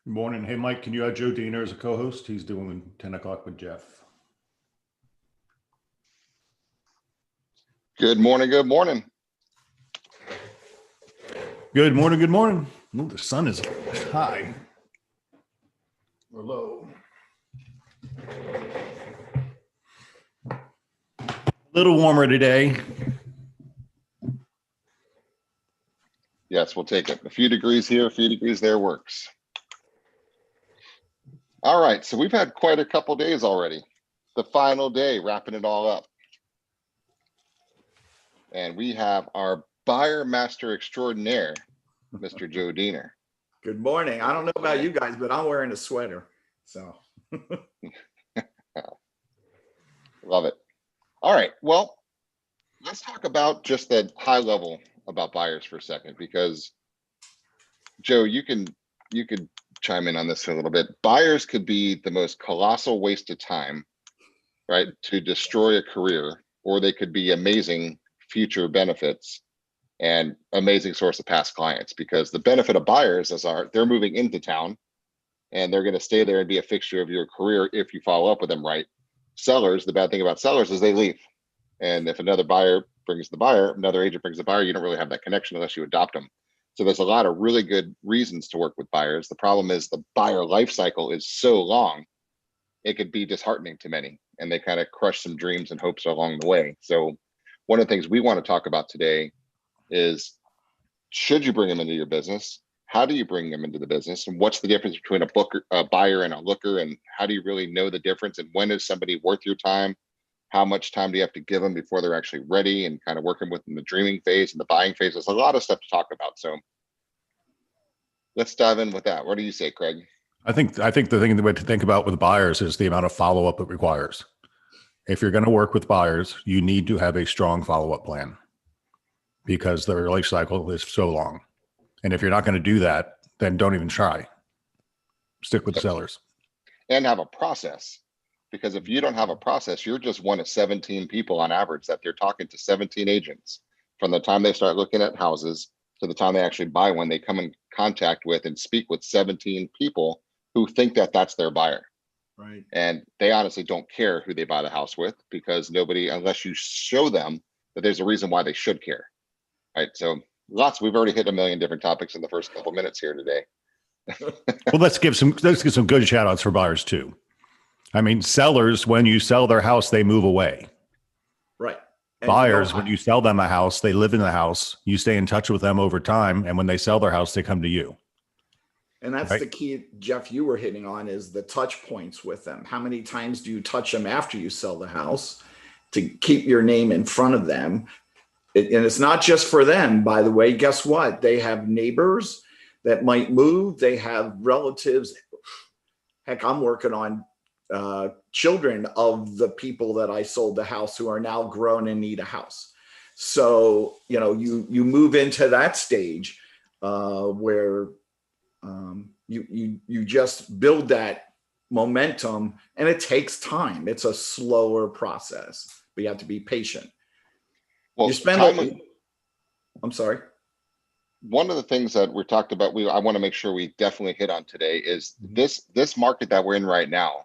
Good morning. Hey, Mike, can you add Joe Diener as a co-host? He's doing 10 o'clock with Jeff. Good morning. Good morning. Good morning. Good morning. Ooh, the sun is high or low. A little warmer today. Yes, we'll take it. A few degrees here, a few degrees there works. All right, so we've had quite a couple days already. The final day, wrapping it all up. And we have our buyer master extraordinaire, Mr. Joe Diener. Good morning. I don't know about you guys, but I'm wearing a sweater. So Love it. All right, well, let's talk about just the high level about buyers for a second, because Joe, you could chime in on this a little bit. Buyers could be the most colossal waste of time, right, to destroy a career, or they could be amazing future benefits and amazing source of past clients, because the benefit of buyers is they're moving into town and they're going to stay there and be a fixture of your career if you follow up with them right. Sellers, the bad thing about sellers is they leave. And if another buyer brings the buyer, another agent brings the buyer, you don't really have that connection unless you adopt them. So there's a lot of really good reasons to work with buyers. The problem is the buyer life cycle is so long, it could be disheartening to many, and they kind of crush some dreams and hopes along the way. So one of the things we want to talk about today is, should you bring them into your business? How do you bring them into the business? And what's the difference between a buyer and a looker? And how do you really know the difference? And when is somebody worth your time? How much time do you have to give them before they're actually ready, and kind of working with them in the dreaming phase and the buying phase? There's a lot of stuff to talk about. So let's dive in with that. What do you say, Craig? I think the thing to think about with buyers is the amount of follow-up it requires. If you're going to work with buyers, you need to have a strong follow-up plan, because their life cycle is so long. And if you're not going to do that, then don't even try. Stick with the sellers. And have a process. Because if you don't have a process, you're just one of 17 people on average that they're talking to 17 agents from the time they start looking at houses to the time they actually buy one. They come in contact with and speak with 17 people who think that that's their buyer. right. And they honestly don't care who they buy the house with, because nobody, unless you show them that there's a reason why they should care. Right. So we've already hit a million different topics in the first couple minutes here today. Well, let's give some good shout outs for buyers too. I mean, sellers, when you sell their house, they move away. Right. And Buyers, when you sell them a house, they live in the house, you stay in touch with them over time. And when they sell their house, they come to you. And that's right? the key, Jeff, you were hitting on, is the touch points with them. How many times do you touch them after you sell the house to keep your name in front of them? And it's not just for them, by the way. Guess what? They have neighbors that might move. They have relatives. Heck, I'm working on children of the people that I sold the house who are now grown and need a house. So, you move into that stage where you just build that momentum, and it takes time. It's a slower process, but you have to be patient. Well, I'm sorry. One of the things that we talked about, I want to make sure we definitely hit on today, is this market that we're in right now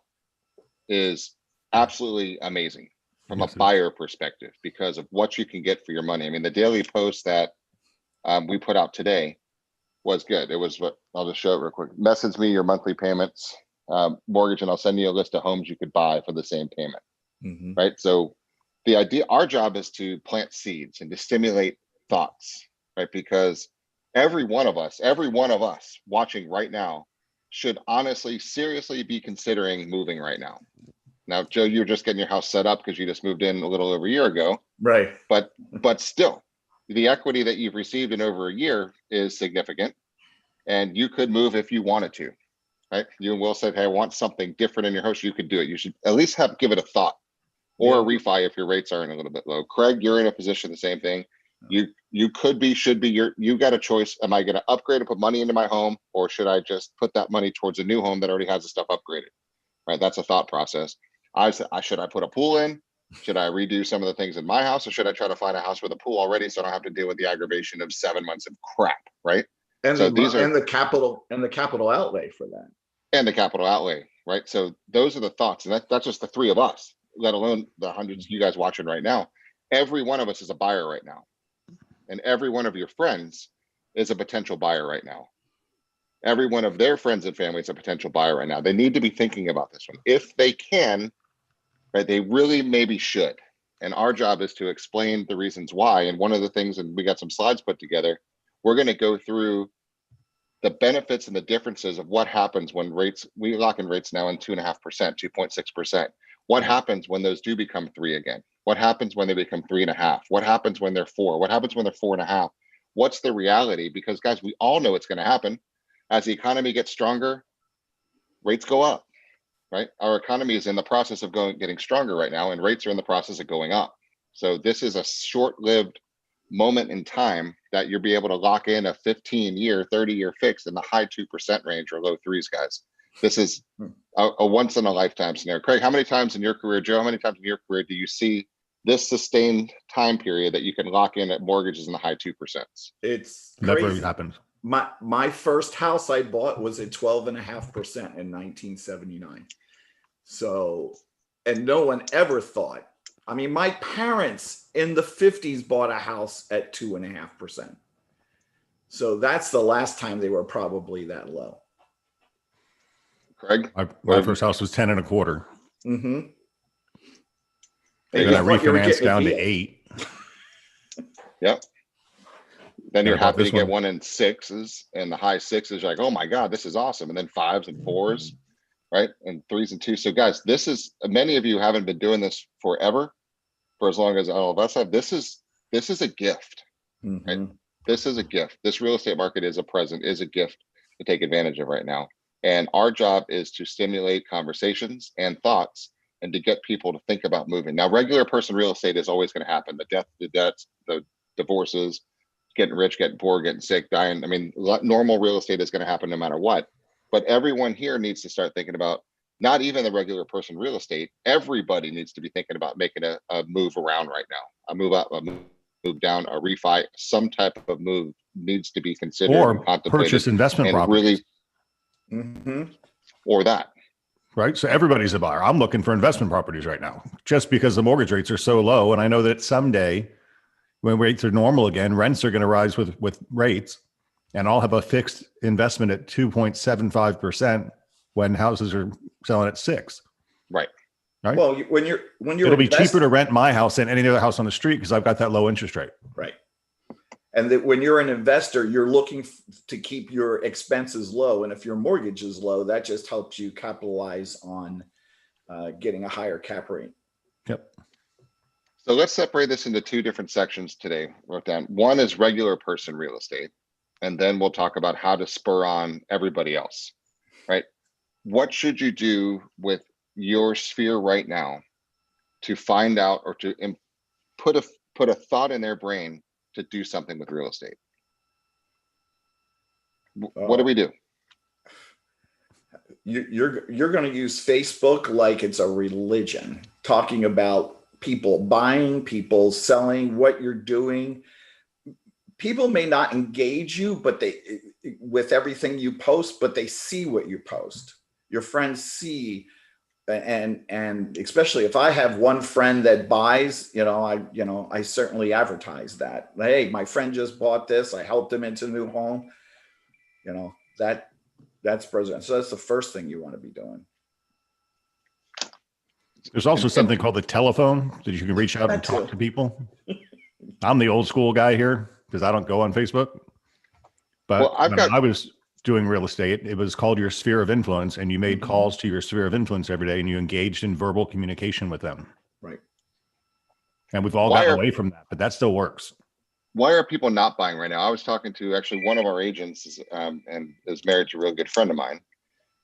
is absolutely amazing from a buyer perspective, because of what you can get for your money. I mean, the daily post that we put out today was good. It was I'll just show it real quick. Message me your monthly payments, mortgage, and I'll send you a list of homes you could buy for the same payment. Mm-hmm. Right. So the idea, our job is to plant seeds and to stimulate thoughts, right? Because every one of us watching right now should honestly, seriously be considering moving right now. Now, Joe, you're just getting your house set up because you just moved in a little over a year ago. Right. But still, the equity that you've received in over a year is significant, and you could move if you wanted to, right? You will say, hey, I want something different in your house. You could do it. You should at least give it a thought, or a refi if your rates aren't a little bit low. Craig, you're in a position, the same thing. You could be, should be, you got a choice. Am I going to upgrade and put money into my home, or should I just put that money towards a new home that already has the stuff upgraded? Right. That's a thought process. Should I put a pool in? Should I redo some of the things in my house, or should I try to find a house with a pool already so I don't have to deal with the aggravation of 7 months of crap? Right. And So the these are, and the capital outlay for that. and the capital outlay, right? So those are the thoughts. And that's just the three of us, let alone the hundreds of you guys watching right now. Every one of us is a buyer right now. And every one of your friends is a potential buyer right now. Every one of their friends and family is a potential buyer right now. They need to be thinking about this one. If they can, right, they really maybe should. And our job is to explain the reasons why. And one of the things, and we got some slides put together, we're going to go through the benefits and the differences of what happens when rates, we lock in rates now in 2.5%, 2.6%. What happens when those do become 3 again? What happens when they become 3.5? What happens when they're 4? What happens when they're 4.5? What's the reality? Because guys, we all know it's going to happen. As the economy gets stronger, rates go up, right? Our economy is in the process of getting stronger right now, and rates are in the process of going up. So this is a short-lived moment in time that you'll be able to lock in a 15-year, 30-year fix in the high 2% range or low 3s, guys. This is a once in a lifetime scenario. Craig, how many times in your career, Joe, how many times in your career do you see this sustained time period that you can lock in at mortgages in the high 2%? It's Never crazy. happens. My first house I bought was at 12.5% in 1979. So, and no one ever thought. I mean, my parents in the 50s bought a house at 2.5%. So that's the last time they were probably that low. Craig? My first house was 10.25. Mm-hmm. And then I refinanced down to 8. Yep. Then you're I bought happy to this get one. one in 6s, and the high 6s. You're like, oh my God, this is awesome. And then 5s and 4s, right? And 3s and 2s. So guys, this is, many of you haven't been doing this forever, for as long as all of us have. This is a gift, right? This is a gift. This real estate market is a present, is a gift to take advantage of right now. And our job is to stimulate conversations and thoughts and to get people to think about moving. Now, regular person real estate is always going to happen. The death, the debts, the divorces, getting rich, getting poor, getting sick, dying. I mean, normal real estate is going to happen no matter what. But everyone here needs to start thinking about, not even the regular person real estate, everybody needs to be thinking about making a move around right now. A move up, a move down, a refi, some type of move needs to be considered Or and contemplated. purchase investment and properties. Really, or that. Right. So everybody's a buyer. I'm looking for investment properties right now just because the mortgage rates are so low. And I know that someday when rates are normal again, rents are going to rise with rates, and I'll have a fixed investment at 2.75% when houses are selling at 6. Right. Right. Well, when you're it'll be cheaper to rent my house than any other house on the street because I've got that low interest rate. Right. And that when you're an investor, you're looking to keep your expenses low. And if your mortgage is low, that just helps you capitalize on getting a higher cap rate. Yep. So let's separate this into 2 different sections today. Wrote down. One is regular person real estate, and then we'll talk about how to spur on everybody else, right? What should you do with your sphere right now to find out or to put a thought in their brain to do something with real estate? What do we do? You're going to use Facebook like it's a religion, talking about people buying, people selling, what you're doing. People may not engage you, but with everything you post, but they see what you post. Your friends see, and especially if I have one friend that buys, I certainly advertise that. Hey, my friend just bought this. I helped him into a new home. That's present. So that's the first thing you want to be doing. There's also something called the telephone that you can reach out and talk to people. I'm the old school guy here because I don't go on Facebook. But when I was doing real estate, it was called your sphere of influence, and you made calls to your sphere of influence every day, and you engaged in verbal communication with them. Right. And we've all gotten away from that, but that still works. Why are people not buying right now? I was talking to actually one of our agents and is married to a real good friend of mine.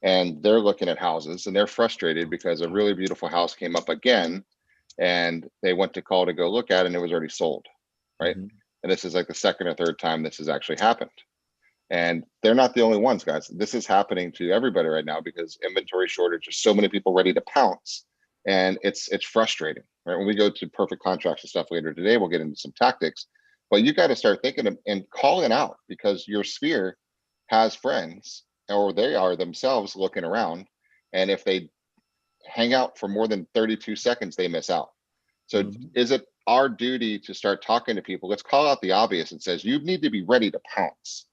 And they're looking at houses and they're frustrated because a really beautiful house came up again and they went to call to go look at it and it was already sold, right? And this is like the second or third time this has actually happened. And they're not the only ones, guys. This is happening to everybody right now because inventory shortage, there's so many people ready to pounce, and it's frustrating, right? When we go to perfect contracts and stuff later today, we'll get into some tactics, but you got to start thinking and calling out, because your sphere has friends, or they are themselves looking around. And if they hang out for more than 32 seconds, they miss out. So is it our duty to start talking to people? Let's call out the obvious and says, you need to be ready to pounce,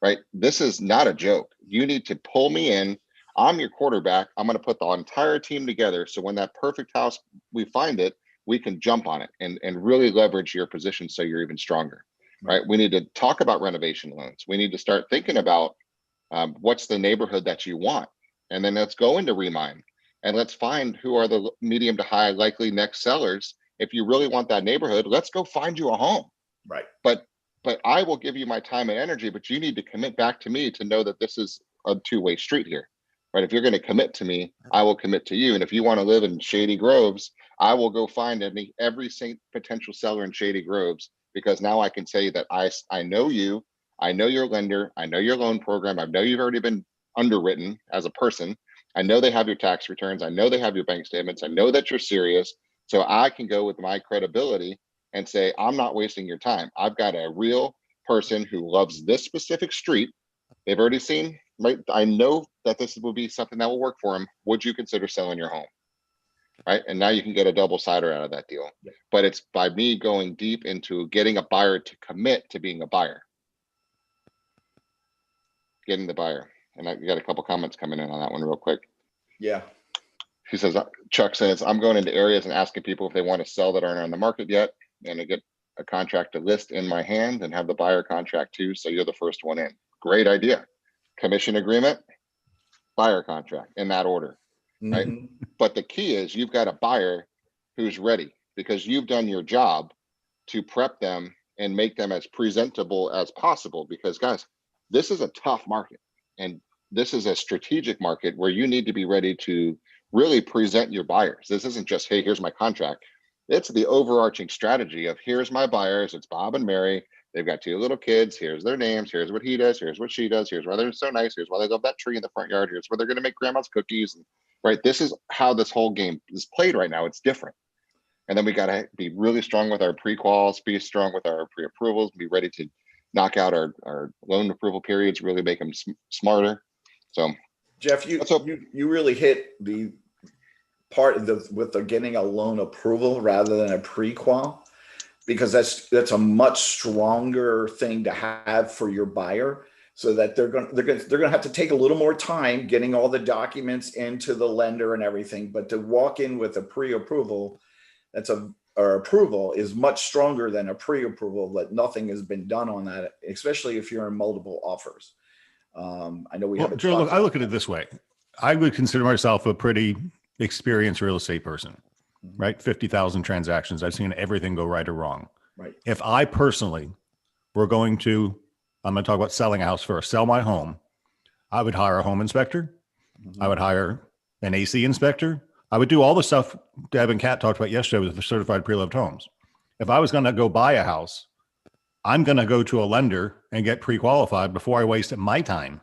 right? This is not a joke. You need to pull me in. I'm your quarterback. I'm going to put the entire team together. So when that perfect house, we find it, we can jump on it and really leverage your position so you're even stronger, right? We need to talk about renovation loans. We need to start thinking about what's the neighborhood that you want. And then let's go into Remine and let's find who are the medium to high likely next sellers. If you really want that neighborhood, let's go find you a home. Right. But I will give you my time and energy, but you need to commit back to me to know that this is a two-way street here, right? If you're going to commit to me, I will commit to you. And if you want to live in Shady Groves, I will go find every potential seller in Shady Groves, because now I can say that I know you, I know your lender, I know your loan program, I know you've already been underwritten as a person. I know they have your tax returns, I know they have your bank statements, I know that you're serious. So I can go with my credibility and say, I'm not wasting your time. I've got a real person who loves this specific street. They've already seen, right? I know that this will be something that will work for them. Would you consider selling your home? Right. And now you can get a double-sider out of that deal. But it's by me going deep into getting a buyer to commit to being a buyer. Getting the buyer. And I got a couple comments coming in on that one real quick. Yeah. He says, Chuck says, I'm going into areas and asking people if they want to sell that aren't on the market yet, and to get a contract to list in my hand and have the buyer contract too. So you're the first one in. Great idea. Commission agreement, buyer contract, in that order. Right. But the key is you've got a buyer who's ready, because you've done your job to prep them and make them as presentable as possible. Because guys, this is a tough market, and this is a strategic market where you need to be ready to really present your buyers. This isn't just, hey, here's my contract. It's the overarching strategy of, here's my buyers. It's Bob and Mary. They've got 2 little kids. Here's their names. Here's what he does. Here's what she does. Here's why they're so nice. Here's why they love that tree in the front yard. Here's where they're going to make grandma's cookies. And, right. This is how this whole game is played right now. It's different. And then we got to be really strong with our pre-quals, be strong with our pre-approvals, be ready to knock out our loan approval periods, really make them smarter. So Jeff, you really hit the part of with the getting a loan approval rather than a pre-qual, because that's a much stronger thing to have for your buyer, so that they're going to have to take a little more time getting all the documents into the lender and everything. But to walk in with a pre-approval, or approval, is much stronger than a pre-approval that nothing has been done on that, especially if you're in multiple offers. I know we have. Joe, look, I look at it this way. I would consider myself a pretty experienced real estate person, right? 50,000 transactions. I've seen everything go right or wrong. Right. If I personally were I'm going to talk about selling a house first, sell my home, I would hire a home inspector. I would hire an AC inspector. I would do all the stuff Deb and Kat talked about yesterday with the certified pre-loved homes. If I was going to go buy a house, I'm going to go to a lender and get pre-qualified before I waste my time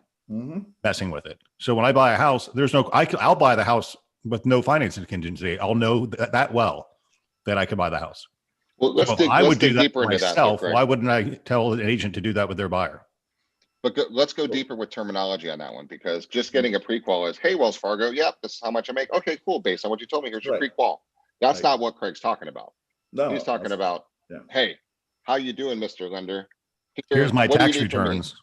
messing with it. So when I buy a house, I'll buy the house with no financing contingency. I'll know that well that I can buy the house. Well, let's dig deeper into myself, that. Why wouldn't I tell an agent to do that with their buyer? But let's go deeper with terminology on that one, because just getting a pre-qual is, hey, Wells Fargo, yep, this is how much I make. Okay, cool. Based on what you told me, here's your pre-qual. That's not what Craig's talking about. No, he's talking about, hey, how you doing, Mr. Lender? Here's my tax returns,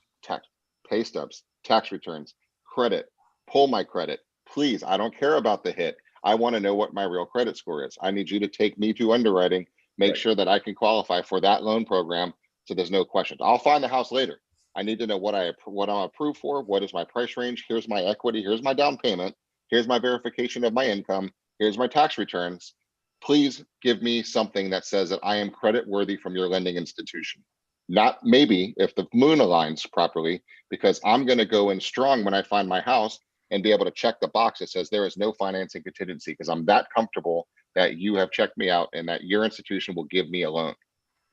pay stubs, tax returns, credit, pull my credit. Please, I don't care about the hit. I want to know what my real credit score is. I need you to take me to underwriting, make sure that I can qualify for that loan program, so there's no questions. I'll find the house later. I need to know what I'm approved for. What is my price range? Here's my equity. Here's my down payment. Here's my verification of my income. Here's my tax returns. Please give me something that says that I am credit worthy from your lending institution. Not maybe if the moon aligns properly, because I'm going to go in strong when I find my house and be able to check the box that says there is no financing contingency, because I'm that comfortable that you have checked me out and that your institution will give me a loan.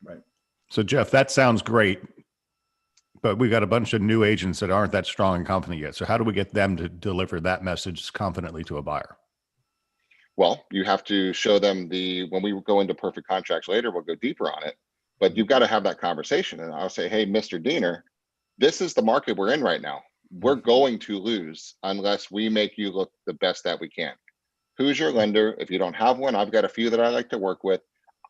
Right. So Jeff, that sounds great, but we got a bunch of new agents that aren't that strong and confident yet. So how do we get them to deliver that message confidently to a buyer? Well, you have to show them when we go into perfect contracts later, we'll go deeper on it, but you've got to have that conversation. And I'll say, hey, Mr. Diener, this is the market we're in right now. We're going to lose unless we make you look the best that we can. Who's your lender? If you don't have one, I've got a few that I like to work with.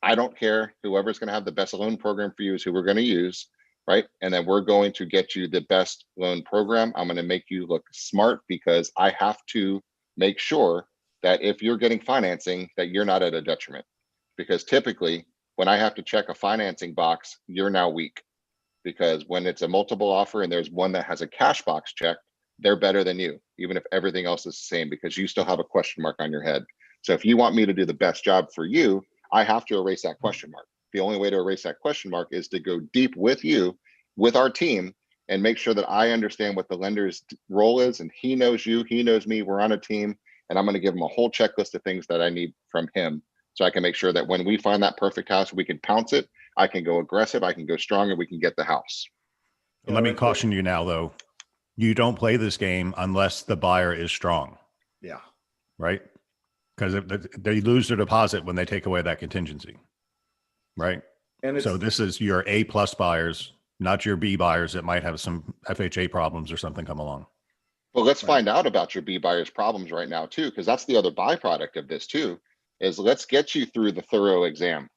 I don't care. Whoever's going to have the best loan program for you is who we're going to use, right? And then we're going to get you the best loan program. I'm going to make you look smart because I have to make sure that if you're getting financing, that you're not at a detriment. Because typically, when I have to check a financing box, you're now weak. Because when it's a multiple offer and there's one that has a cash box check, they're better than you, even if everything else is the same, because you still have a question mark on your head. So if you want me to do the best job for you, I have to erase that question mark. The only way to erase that question mark is to go deep with you, with our team, and make sure that I understand what the lender's role is. And he knows you, he knows me, we're on a team, and I'm going to give him a whole checklist of things that I need from him. So I can make sure that when we find that perfect house, we can pounce it. I can go aggressive, I can go strong, and we can get the house. Let me caution you now, though. You don't play this game unless the buyer is strong. Yeah. Right? Because they lose their deposit when they take away that contingency. Right? And so this is your A+ buyers, not your B buyers that might have some FHA problems or something come along. Well, let's find out about your B buyers problems right now too, because that's the other byproduct of this too, is let's get you through the thorough exam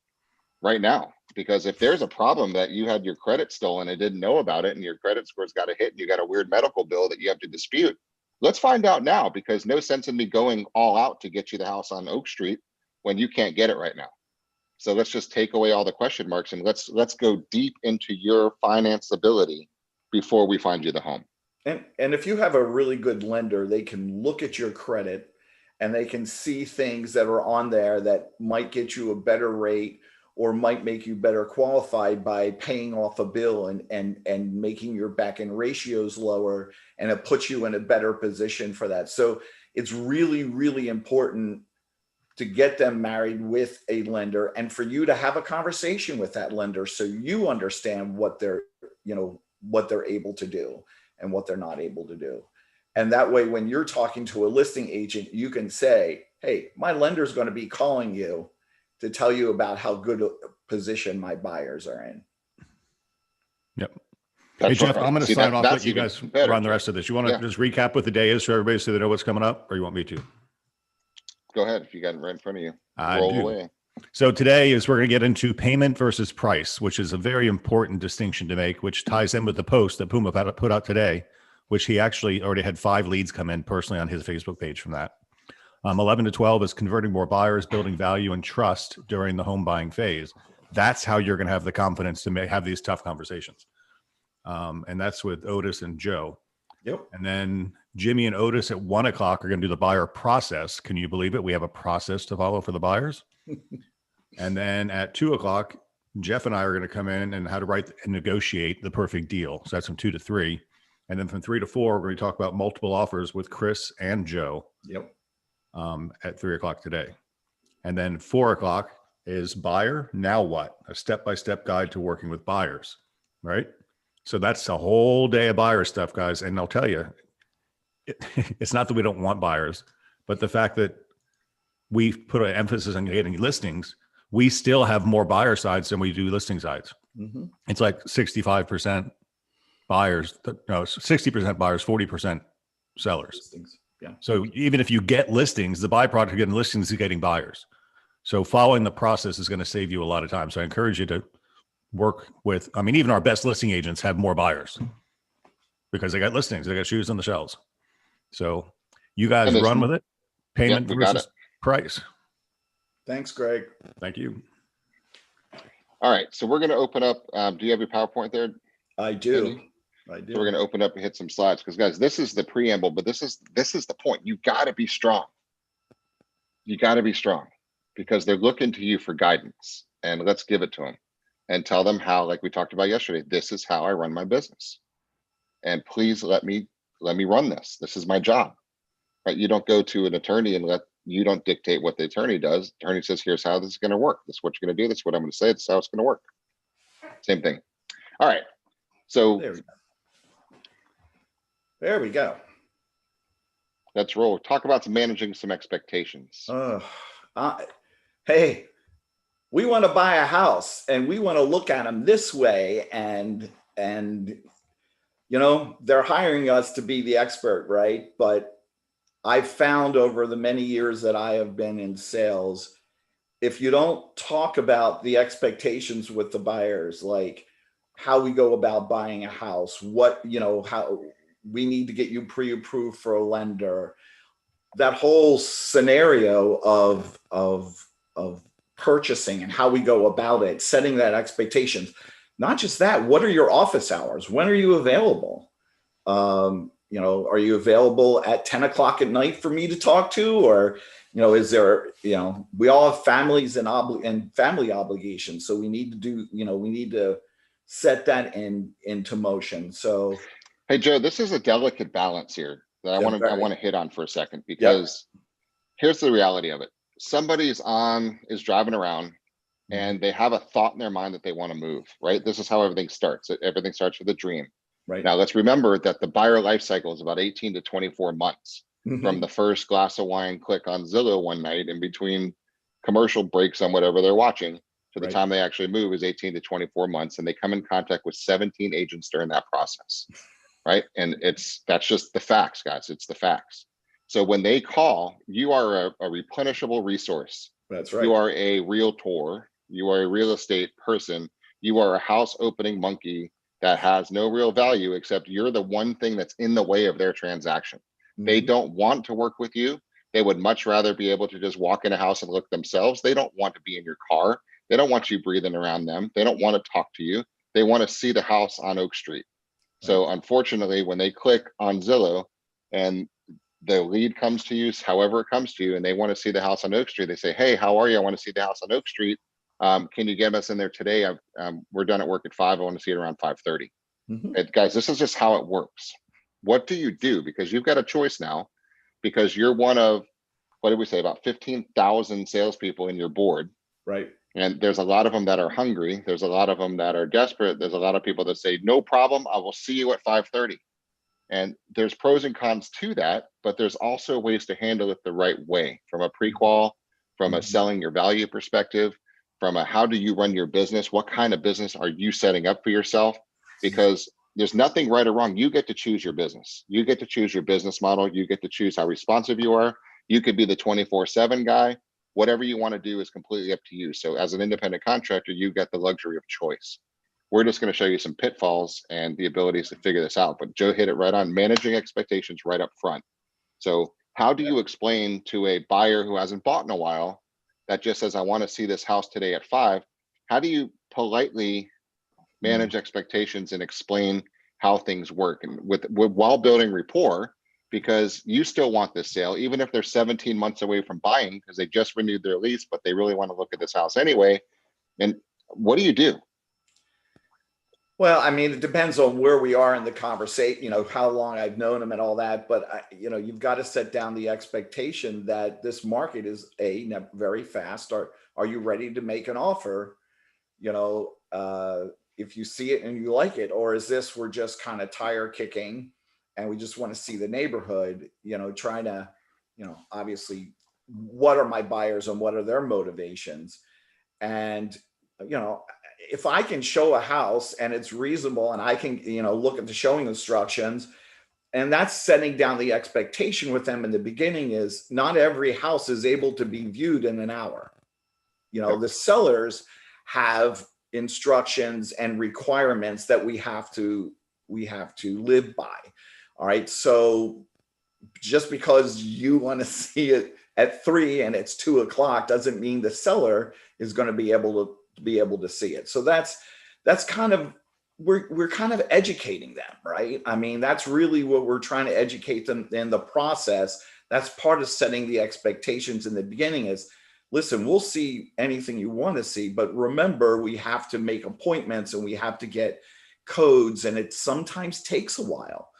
right now. Because if there's a problem that you had your credit stolen and didn't know about it, and your credit score's got a hit and you got a weird medical bill that you have to dispute, let's find out now, because no sense in me going all out to get you the house on Oak Street when you can't get it right now. So let's just take away all the question marks and let's go deep into your finance ability before we find you the home. And if you have a really good lender, they can look at your credit and they can see things that are on there that might get you a better rate or might make you better qualified by paying off a bill and making your back-end ratios lower, and it puts you in a better position for that. So it's really, really important to get them married with a lender and for you to have a conversation with that lender so you understand what they're able to do and what they're not able to do. And that way, when you're talking to a listing agent, you can say, hey, my lender's going to be calling you to tell you about how good a position my buyers are in. Yep. That's hey, Jeff, right. I'm going to sign off, let you guys better, run the rest of this. You want to just recap what the day is so everybody so they know what's coming up, or you want me to? Go ahead. If you got it right in front of you, roll away. So today is we're going to get into payment versus price, which is a very important distinction to make, which ties in with the post that Puma put out today, which he actually already had 5 leads come in personally on his Facebook page from that. 11 to 12 is converting more buyers, building value and trust during the home buying phase. That's how you're going to have the confidence to have these tough conversations. And that's with Otis and Joe. Yep. And then Jimmy and Otis at 1 o'clock are going to do the buyer process. Can you believe it? We have a process to follow for the buyers. And then at 2 o'clock, Jeff and I are going to come in and how to write and negotiate the perfect deal. So that's from 2 to 3. And then from 3 to 4, we're going to talk about multiple offers with Chris and Joe. Yep. At 3 o'clock today. And then 4 o'clock is buyer. Now what? A step-by-step guide to working with buyers, right? So that's a whole day of buyer stuff, guys. And I'll tell you, it's not that we don't want buyers, but the fact that we put an emphasis on getting listings, we still have more buyer sides than we do listing sides. Mm-hmm. It's like 65% buyers, no, 60% buyers, 40% sellers. Listings. Yeah. So even if you get listings, the byproduct of getting listings is getting buyers. So following the process is going to save you a lot of time. So I encourage you to work with, even our best listing agents have more buyers because they got listings, they got shoes on the shelves. So you guys run with it. Payment versus price. Thanks, Greg. Thank you. All right. So we're going to open up. Do you have your PowerPoint there? I do. So we're going to open up and hit some slides because, guys, this is the preamble, but this is the point. You got to be strong. You got to be strong because they're looking to you for guidance, and let's give it to them and tell them how, like we talked about yesterday, this is how I run my business. And please let me run this. This is my job, right? You don't go to an attorney and you don't dictate what the attorney does. The attorney says, here's how this is going to work. This is what you're going to do. This is what I'm going to say. This is how it's going to work. Same thing. All right. So there we go. Let's roll. Talk about managing some expectations. Hey, we want to buy a house and we want to look at them this way and they're hiring us to be the expert, right? But I've found over the many years that I have been in sales, if you don't talk about the expectations with the buyers, like how we go about buying a house, how we need to get you pre-approved for a lender, that whole scenario of purchasing and how we go about it, setting that expectations. Not just that, what are your office hours? When are you available? Are you available at 10 o'clock at night for me to talk to? Or, is there, we all have families and family obligations. So we need to set that into motion. So, Hey, Joe, this is a delicate balance here that I want to hit on for a second, because here's the reality of it. Somebody is driving around and they have a thought in their mind that they want to move, right? This is how everything starts. Everything starts with a dream. Right. Now, let's remember that the buyer life cycle is about 18 to 24 months from the first glass of wine click on Zillow one night in between commercial breaks on whatever they're watching to the time they actually move is 18 to 24 months. And they come in contact with 17 agents during that process, right? And that's just the facts, guys. It's the facts. So when they call, you are a replenishable resource. That's right. You are a realtor. You are a real estate person. You are a house opening monkey that has no real value, except you're the one thing that's in the way of their transaction. They don't want to work with you. They would much rather be able to just walk in a house and look themselves. They don't want to be in your car. They don't want you breathing around them. They don't want to talk to you. They want to see the house on Oak Street. So unfortunately, when they click on Zillow and the lead comes to you, however it comes to you, and they want to see the house on Oak Street, they say, hey, how are you? I want to see the house on Oak Street. Can you get us in there today? We're done at work at 5. I want to see it around 5:30. Guys, this is just how it works. What do you do? Because you've got a choice now, because you're one of, what did we say, about 15,000 salespeople in your board. Right. And there's a lot of them that are hungry. There's a lot of them that are desperate. There's a lot of people that say, no problem, I will see you at 5:30. And there's pros and cons to that, but there's also ways to handle it the right way, from a pre-qual, from a selling your value perspective, from a how do you run your business? What kind of business are you setting up for yourself? Because there's nothing right or wrong. You get to choose your business. You get to choose your business model. You get to choose how responsive you are. You could be the 24/7 guy. Whatever you want to do is completely up to you. So as an independent contractor, you get the luxury of choice. We're just going to show you some pitfalls and the abilities to figure this out. But Joe hit it right on, managing expectations right up front. So how do you explain to a buyer who hasn't bought in a while, that just says, I want to see this house today at 5? How do you politely manage expectations and explain how things work, and while building rapport, because you still want this sale, even if they're 17 months away from buying because they just renewed their lease, but they really want to look at this house anyway. And what do you do? Well, I mean, it depends on where we are in the conversation, how long I've known them and all that. But, you've got to set down the expectation that this market is very fast. Are you ready to make an offer? If you see it and you like it, or is this, we're just kind of tire kicking and we just want to see the neighborhood, trying to, obviously, what are my buyers and what are their motivations? And, if I can show a house and it's reasonable and I can, look at the showing instructions, and that's setting down the expectation with them in the beginning, is not every house is able to be viewed in an hour. The sellers have instructions and requirements that we have to live by. All right. So just because you want to see it at 3 and it's 2 o'clock doesn't mean the seller is going to be able to see it. So that's kind of, we're kind of educating them, right? I mean, that's really what we're trying to educate them in the process. That's part of setting the expectations in the beginning is, listen, we'll see anything you want to see, but remember, we have to make appointments and we have to get codes, and it sometimes takes a while.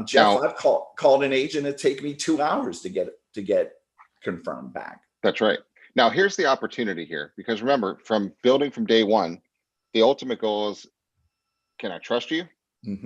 Jeff, I've called an agent. It take me 2 hours to get confirmed back. That's right. Now, here's the opportunity here, because remember, from building from day one, the ultimate goal is, can I trust you?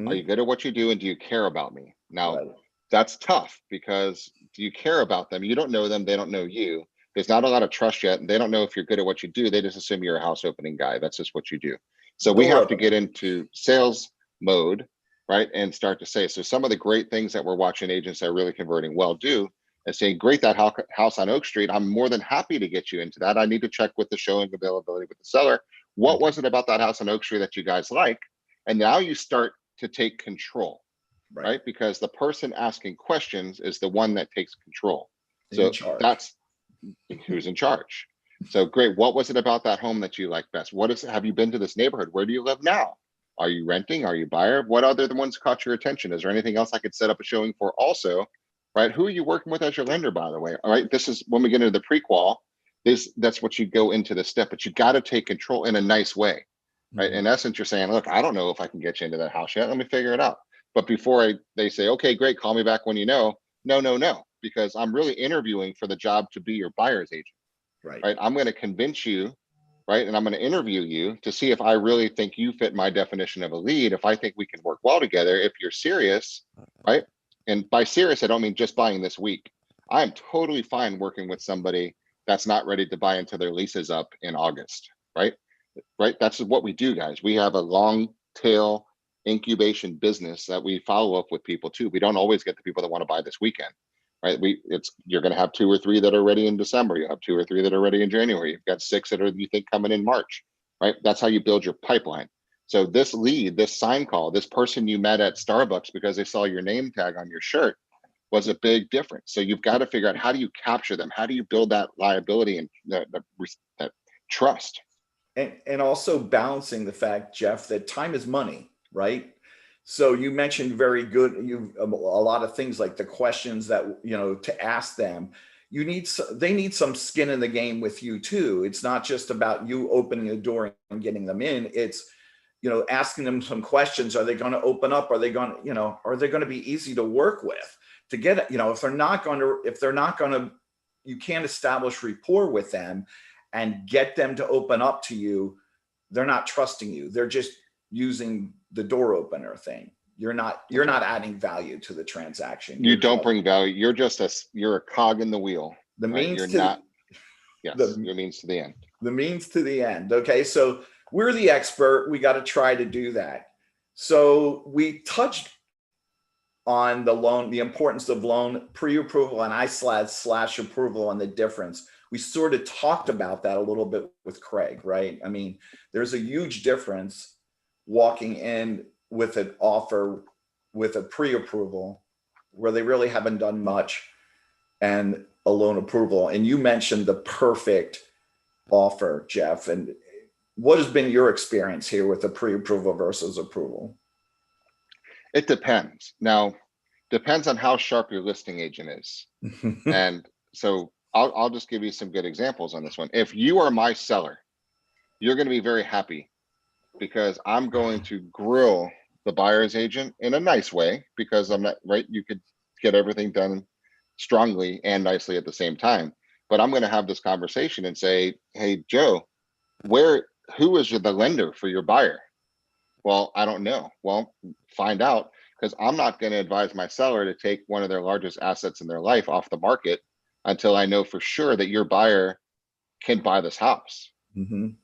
Are you good at what you do? And do you care about me? Now, that's tough, because do you care about them? You don't know them. They don't know you. There's not a lot of trust yet. And they don't know if you're good at what you do. They just assume you're a house opening guy. That's just what you do. So we have to get into sales mode, right? And start to say, so some of the great things that we're watching agents that are really converting well do is saying, great, that house on Oak Street, I'm more than happy to get you into that. I need to check with the showing availability with the seller. What was it about that house on Oak Street that you guys like? And now you start to take control, right? Because the person asking questions is the one that takes control. So that's who's in charge. So great. What was it about that home that you like best? What is it? Have you been to this neighborhood? Where do you live now? Are you renting? Are you buyer? What other the ones caught your attention? Is there anything else I could set up a showing for also? Right? Who are you working with as your lender, by the way? All right. This is when we get into the pre-qual. That's what you go into the step, but you got to take control in a nice way. Right. In essence, you're saying, look, I don't know if I can get you into that house yet. Let me figure it out. But before they say, okay, great, call me back when you know. No, because I'm really interviewing for the job to be your buyer's agent. Right. I'm going to convince you, right? And I'm going to interview you to see if I really think you fit my definition of a lead. If I think we can work well together, if you're serious, right? And by serious, I don't mean just buying this week. I'm totally fine working with somebody that's not ready to buy until their lease is up in August, right? Right. That's what we do, guys. We have a long tail incubation business that we follow up with people too. We don't always get the people that want to buy this weekend. Right. You're going to have 2 or 3 that are ready in December. You have 2 or 3 that are ready in January. You've got 6 that are, you think, coming in March. Right. That's how you build your pipeline. So this lead, this sign call, this person you met at Starbucks because they saw your name tag on your shirt was a big difference. So you've got to figure out, how do you capture them? How do you build that liability and that trust? And also balancing the fact, Jeff, that time is money, right? So you mentioned very good, a lot of things like the questions that, to ask them. They need some skin in the game with you too. It's not just about you opening the door and getting them in. It's, asking them some questions. Are they going to open up? Are they going to be easy to work with to get, if they're not going to, you can't establish rapport with them and get them to open up to you. They're not trusting you. They're just using the door opener thing. You're not adding value to the transaction. You don't bring value. You're a cog in the wheel. The means you're to not. Yes, your means to the end. The means to the end. Okay, so we're the expert. We got to try to do that. So we touched on the loan, the importance of loan pre-approval and I/approval and the difference. We sort of talked about that a little bit with Craig, right? I mean, there's a huge difference walking in with an offer with a pre-approval where they really haven't done much and a loan approval. And you mentioned the perfect offer, Jeff. And what has been your experience here with the pre-approval versus approval? It depends. Now, depends on how sharp your listing agent is. And so I'll just give you some good examples on this one. If you are my seller, you're going to be very happy because I'm going to grill the buyer's agent in a nice way, because I'm not, right? You could get everything done strongly and nicely at the same time. But I'm going to have this conversation and say, hey, Joe, who is the lender for your buyer? Well, I don't know. Well, find out, because I'm not going to advise my seller to take one of their largest assets in their life off the market until I know for sure that your buyer can buy this house.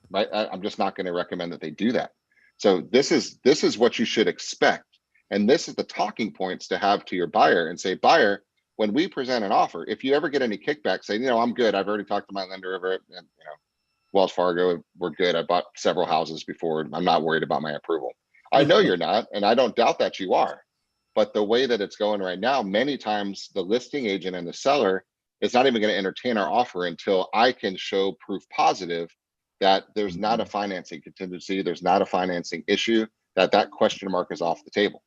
Right? I'm just not going to recommend that they do that. So this is what you should expect. And this is the talking points to have to your buyer and say, buyer, when we present an offer, if you ever get any kickback, say, I'm good. I've already talked to my lender over it. And, Wells Fargo, we're good. I bought several houses before. I'm not worried about my approval. I know you're not, and I don't doubt that you are. But the way that it's going right now, many times the listing agent and the seller is not even going to entertain our offer until I can show proof positive that there's not a financing contingency, there's not a financing issue, that question mark is off the table.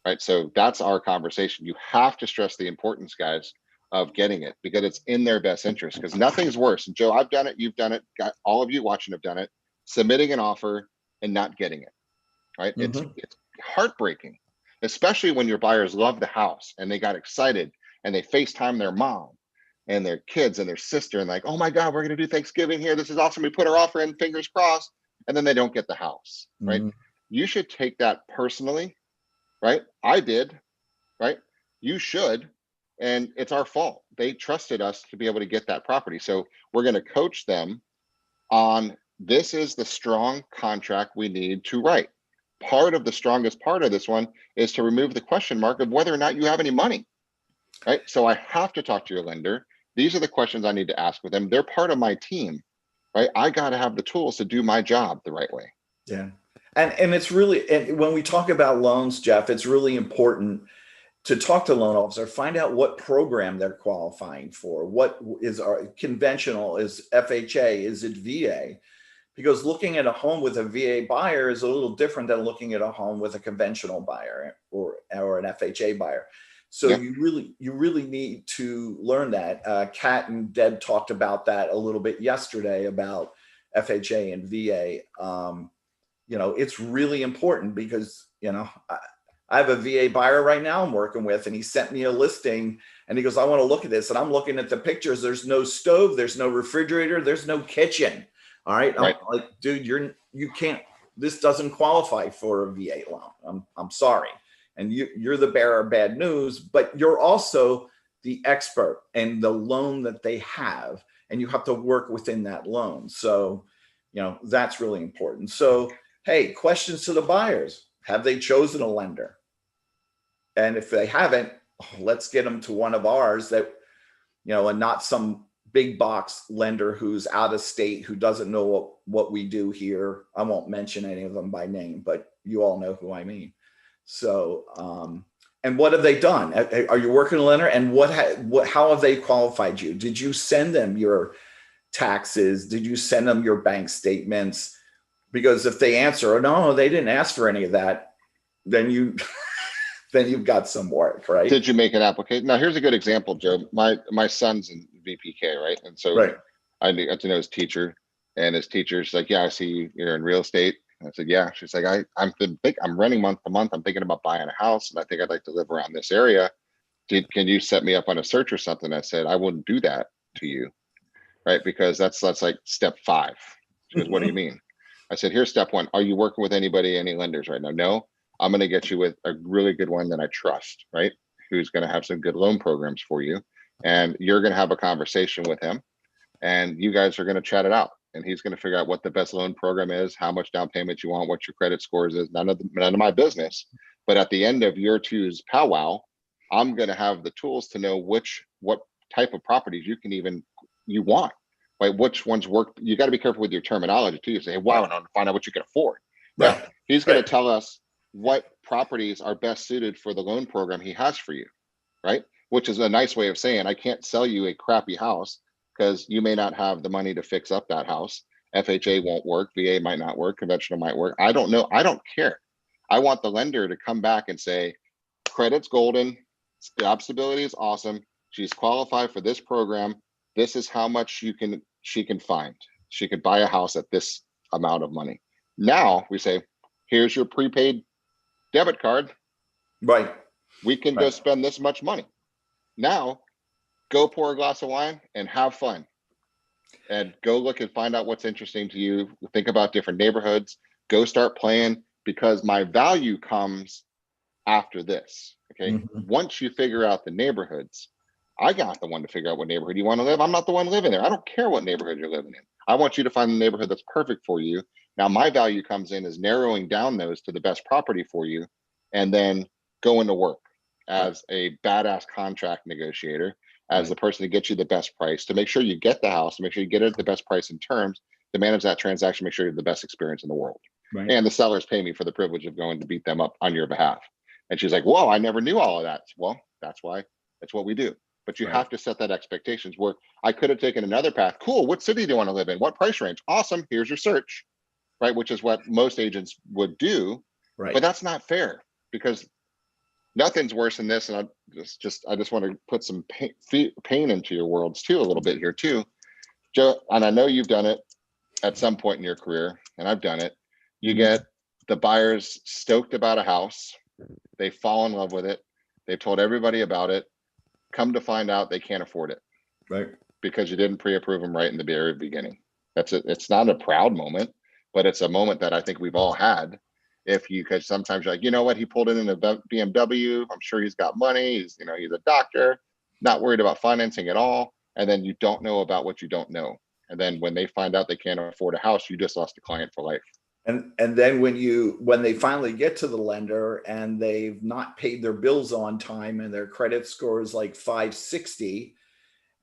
Right. So that's our conversation. You have to stress the importance, guys, of getting it, because it's in their best interest, because nothing's worse. And Joe, I've done it, you've done it, got all of you watching have done it, submitting an offer and not getting it. Right. It's heartbreaking, especially when your buyers love the house and they got excited and they FaceTime their mom and their kids and their sister and like, oh my God, we're going to do Thanksgiving here. This is awesome. We put our offer in, fingers crossed. And then they don't get the house. Right. You should take that personally. Right. I did. Right. You should. And it's our fault. They trusted us to be able to get that property. So we're going to coach them on, this is the strong contract we need to write. part of the strongest part of this one is to remove the question mark of whether or not you have any money, right? So I have to talk to your lender. These are the questions I need to ask with them. They're part of my team, right? I got to have the tools to do my job the right way. Yeah. And it's really, and when we talk about loans, Jeff, it's really important to talk to loan officer, find out what program they're qualifying for. What is our conventional, is FHA, is it VA? Because looking at a home with a VA buyer is a little different than looking at a home with a conventional buyer or an FHA buyer. So Yep. you really need to learn that. Kat and Deb talked about that a little bit yesterday about FHA and VA. It's really important because, I have a VA buyer right now I'm working with, and he sent me a listing and he goes, I want to look at this. And I'm looking at the pictures. There's no stove, there's no refrigerator, there's no kitchen. All right. Right. I'm like, dude, you can't, this doesn't qualify for a VA loan. I'm sorry. And you're the bearer of bad news, but you're also the expert in the loan that they have, and you have to work within that loan. So, that's really important. So, hey, questions to the buyers. Have they chosen a lender? And if they haven't, let's get them to one of ours that, and not some big box lender who's out of state, who doesn't know what we do here. I won't mention any of them by name, but you all know who I mean. So, and what have they done? Are you working a lender? And how have they qualified you? Did you send them your taxes? Did you send them your bank statements? Because if they answer, oh, no, they didn't ask for any of that, then you've got some work, right? Did you make an application? Now, here's a good example, Joe. My son's in VPK, right? And so Right. I got to know his teacher, and his teacher's like, yeah, I see you're in real estate. And I said, yeah. She's like, I'm renting month to month. I'm thinking about buying a house, and I think I'd like to live around this area. Can you set me up on a search or something? I said, I wouldn't do that to you, right? Because that's like step 5. She goes, what do you mean? I said, here's step 1. Are you working with any lenders right now? No. I'm going to get you with a really good one that I trust, right? Who's going to have some good loan programs for you. And you're going to have a conversation with him, and you guys are going to chat it out. And he's going to figure out what the best loan program is, how much down payment you want, what your credit scores is. None of my business. But at the end of year 2's powwow, I'm going to have the tools to know what type of properties you want, right? Which ones work. You got to be careful with your terminology too. You say, hey, wow, I want to find out what you can afford. Right. Now, he's going to tell us what properties are best suited for the loan program he has for you, right? Which is a nice way of saying, I can't sell you a crappy house because you may not have the money to fix up that house. FHA won't work, VA might not work, conventional might work. I don't know. I don't care. I want the lender to come back and say, credit's golden, job stability is awesome. She's qualified for this program. This is how much she can find. She could buy a house at this amount of money. Now we say, here's your prepaid debit card. Right. We can go spend this much money. Now, go pour a glass of wine and have fun. And go look and find out what's interesting to you. Think about different neighborhoods. Go start playing, because my value comes after this. Okay. Mm-hmm. Once you figure out the neighborhoods, I got the one to figure out what neighborhood you want to live. I'm not the one living there. I don't care what neighborhood you're living in. I want you to find the neighborhood that's perfect for you. Now, my value comes in is narrowing down those to the best property for you, and then going to work as a badass contract negotiator, as the person to get you the best price, to make sure you get the house, to make sure you get it at the best price and terms, to manage that transaction, make sure you have the best experience in the world. Right. And the sellers pay me for the privilege of going to beat them up on your behalf. And she's like, whoa, I never knew all of that. Well, that's why. That's what we do. But you have to set that expectations where I could have taken another path. Cool. What city do you want to live in? What price range? Awesome. Here's your search, right? Which is what most agents would do. Right. But that's not fair, because nothing's worse than this. And I just want to put some pain into your worlds too, a little bit here too, Joe. And I know you've done it at some point in your career, and I've done it. You get the buyers stoked about a house. They fall in love with it. They've told everybody about it. Come to find out they can't afford it. Right. Because you didn't pre-approve them right in the very beginning. It's not a proud moment, but it's a moment that I think we've all had. Because sometimes you're like, you know what, he pulled in a BMW. I'm sure he's got money. He's a doctor, not worried about financing at all. And then you don't know about what you don't know. And then when they find out they can't afford a house, you just lost a client for life. And then when they finally get to the lender and they've not paid their bills on time and their credit score is like 560,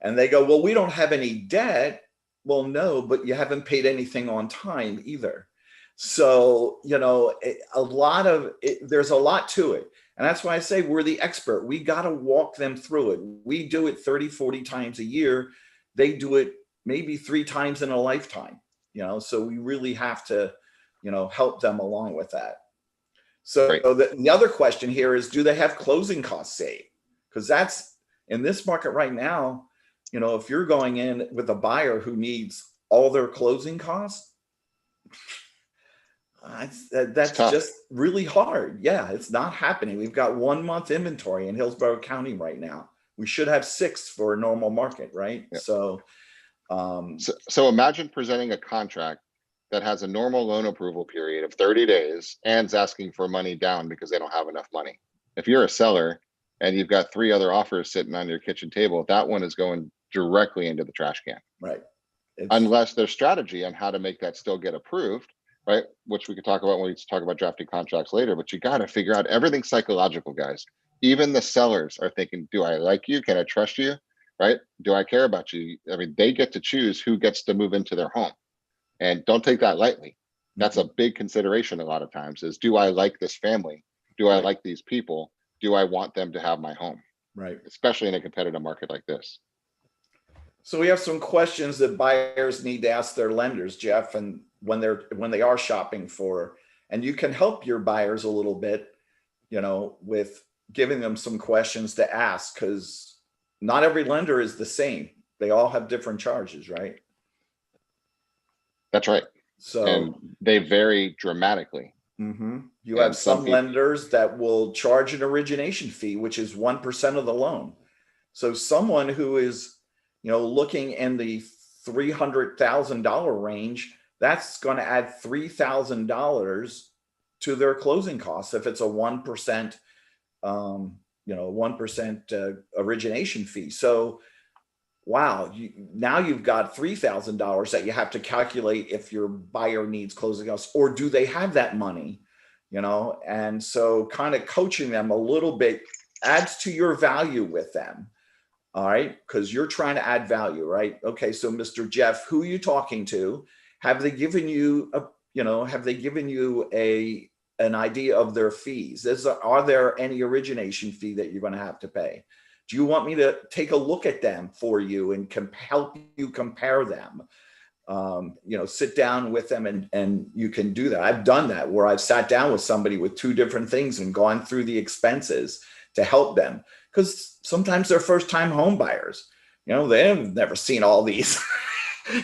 and they go, well, we don't have any debt. Well, no, but you haven't paid anything on time either. So, there's a lot to it. And that's why I say we're the expert. We got to walk them through it. We do it 30, 40 times a year. They do it maybe 3 times in a lifetime, so we really have to, help them along with that. So Right. the other question here is, do they have closing costs saved? Because that's in this market right now, if you're going in with a buyer who needs all their closing costs, that's tough. just really hard. Yeah, it's not happening. We've got 1 month inventory in Hillsborough County right now. We should have 6 for a normal market, right? Yep. So imagine presenting a contract that has a normal loan approval period of 30 days and is asking for money down because they don't have enough money. If you're a seller and you've got 3 other offers sitting on your kitchen table, that one is going directly into the trash can. Right. Unless there's strategy on how to make that still get approved, right? Which we could talk about when we talk about drafting contracts later, but you got to figure out everything psychological, guys. Even the sellers are thinking, do I like you? Can I trust you? Right? Do I care about you? I mean, they get to choose who gets to move into their home. And don't take that lightly. That's a big consideration a lot of times is, do I like this family? Do I like these people? Do I want them to have my home? Right. Especially in a competitive market like this. So we have some questions that buyers need to ask their lenders, Jeff, and when they are shopping for, and you can help your buyers a little bit, with giving them some questions to ask, because not every lender is the same. They all have different charges, right? That's right. So, and they vary dramatically. You have some lenders that will charge an origination fee, which is 1% of the loan. So someone who is, looking in the $300,000 range, that's going to add $3,000 to their closing costs if it's a 1%, 1% origination fee. So, wow, now you've got $3,000 that you have to calculate if your buyer needs closing costs, or do they have that money? And so kind of coaching them a little bit adds to your value with them. All right, because you're trying to add value, right? Okay, so Mr. Jeff, who are you talking to? Have they given you an idea of their fees? Are there any origination fee that you're going to have to pay? Do you want me to take a look at them for you and help you compare them? Sit down with them and you can do that. I've done that where I've sat down with somebody with 2 different things and gone through the expenses to help them, because sometimes they're first-time home buyers. They have never seen all these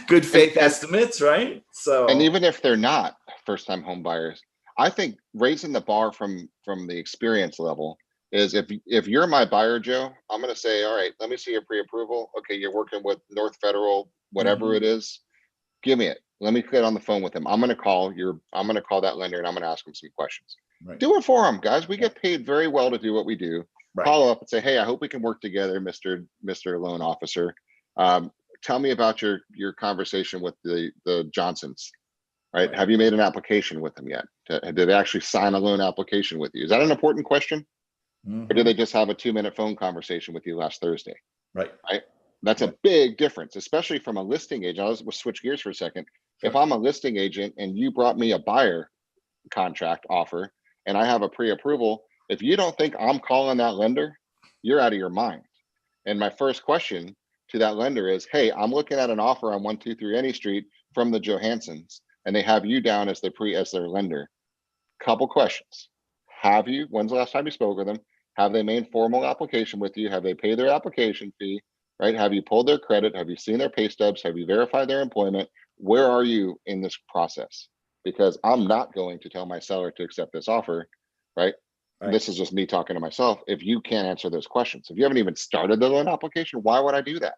good faith estimates, right? So, and even if they're not first-time home buyers, I think raising the bar from the experience level is, if you're my buyer, Joe, I'm going to say, all right, let me see your pre-approval. Okay, you're working with North Federal, whatever it is. Give me it. Let me get on the phone with them. I'm going to call that lender and I'm going to ask them some questions. Right. Do it for them, guys. We get paid very well to do what we do. Right. Follow up and say, hey, I hope we can work together, Mr. Loan Officer. Tell me about your conversation with the Johnsons. Right? Have you made an application with them yet? Did they actually sign a loan application with you? Is that an important question? Or did they just have a 2-minute phone conversation with you last Thursday? Right. That's a big difference, especially from a listing agent. We'll switch gears for a second. Sure. If I'm a listing agent and you brought me a buyer contract offer and I have a pre-approval, if you don't think I'm calling that lender, you're out of your mind. And my first question to that lender is, hey, I'm looking at an offer on 123 Any Street from the Johansons, and they have you down as their lender. Couple questions. When's the last time you spoke with them? Have they made formal application with you? Have they paid their application fee? Right? Have you pulled their credit? Have you seen their pay stubs? Have you verified their employment? Where are you in this process? Because I'm not going to tell my seller to accept this offer, right? This is just me talking to myself. If you can't answer those questions, if you haven't even started the loan application, why would I do that?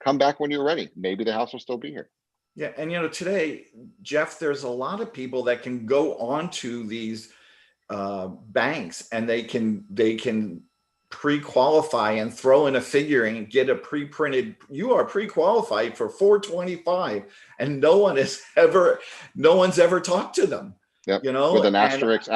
Come back when you're ready. Maybe the house will still be here. Yeah, and today, Jeff, there's a lot of people that can go onto these banks and they can pre-qualify and throw in a figure and get a pre-printed, you are pre-qualified for 425, and no one's ever talked to them. Yep. You know, With an and asterisk.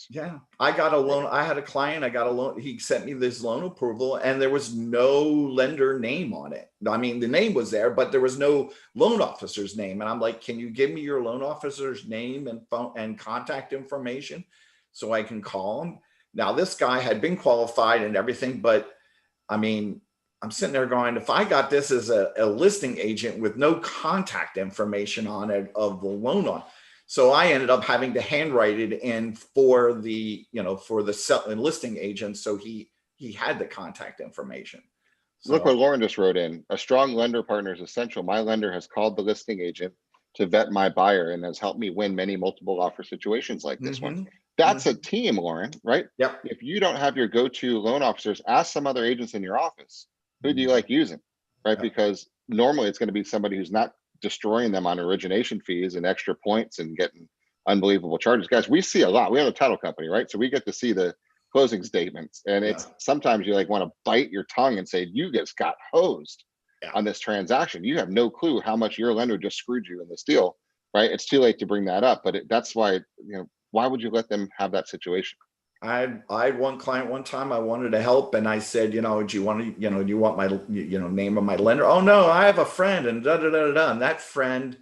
yeah, I got a loan. I had a client, I got a loan. He sent me this loan approval and there was no lender name on it. I mean, the name was there, but there was no loan officer's name. And I'm like, can you give me your loan officer's name and phone and contact information so I can call him? Now, this guy had been qualified and everything, but I mean, I'm sitting there going, if I got this as a listing agent with no contact information on it of the loan on. So I ended up having to handwrite it in for the, for the listing agent. So he had the contact information. So, Look what Lauren just wrote in. A strong lender partner is essential. My lender has called the listing agent to vet my buyer and has helped me win many multiple offer situations like this one. That's a team, Lauren, right? Yep. If you don't have your go-to loan officers, ask some other agents in your office. Who do you like using, right? Yep. Because normally it's going to be somebody who's not destroying them on origination fees and extra points and getting unbelievable charges. Guys, we see a lot. We have a title company, right? So we get to see the closing statements, and it's sometimes you like want to bite your tongue and say, you just got hosed on this transaction. You have no clue how much your lender just screwed you in this deal, right? It's too late to bring that up, but that's why, why would you let them have that situation? I had one client one time, I wanted to help, and I said, do you want to, do you want my, name of my lender? Oh no, I have a friend, and and that friend,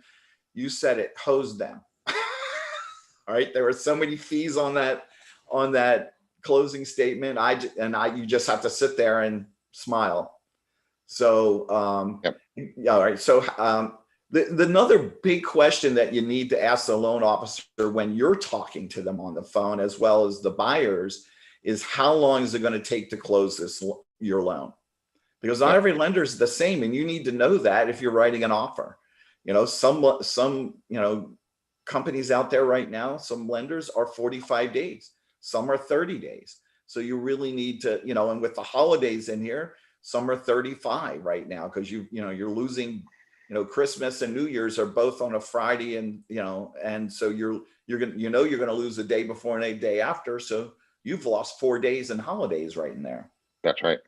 you said it, hosed them. All right, there were so many fees on that closing statement. You just have to sit there and smile. So, all right. So, another big question that you need to ask the loan officer when you're talking to them on the phone, as well as the buyers, is how long is it going to take to close your loan? Because not every lender is the same, and you need to know that if you're writing an offer. Some companies out there right now, some lenders are 45 days, some are 30 days. So you really need to, and with the holidays in here, some are 35 right now because you're losing. Christmas and New Year's are both on a Friday, and and so you're gonna lose a day before and a day after. So you've lost 4 days in holidays right in there. That's right.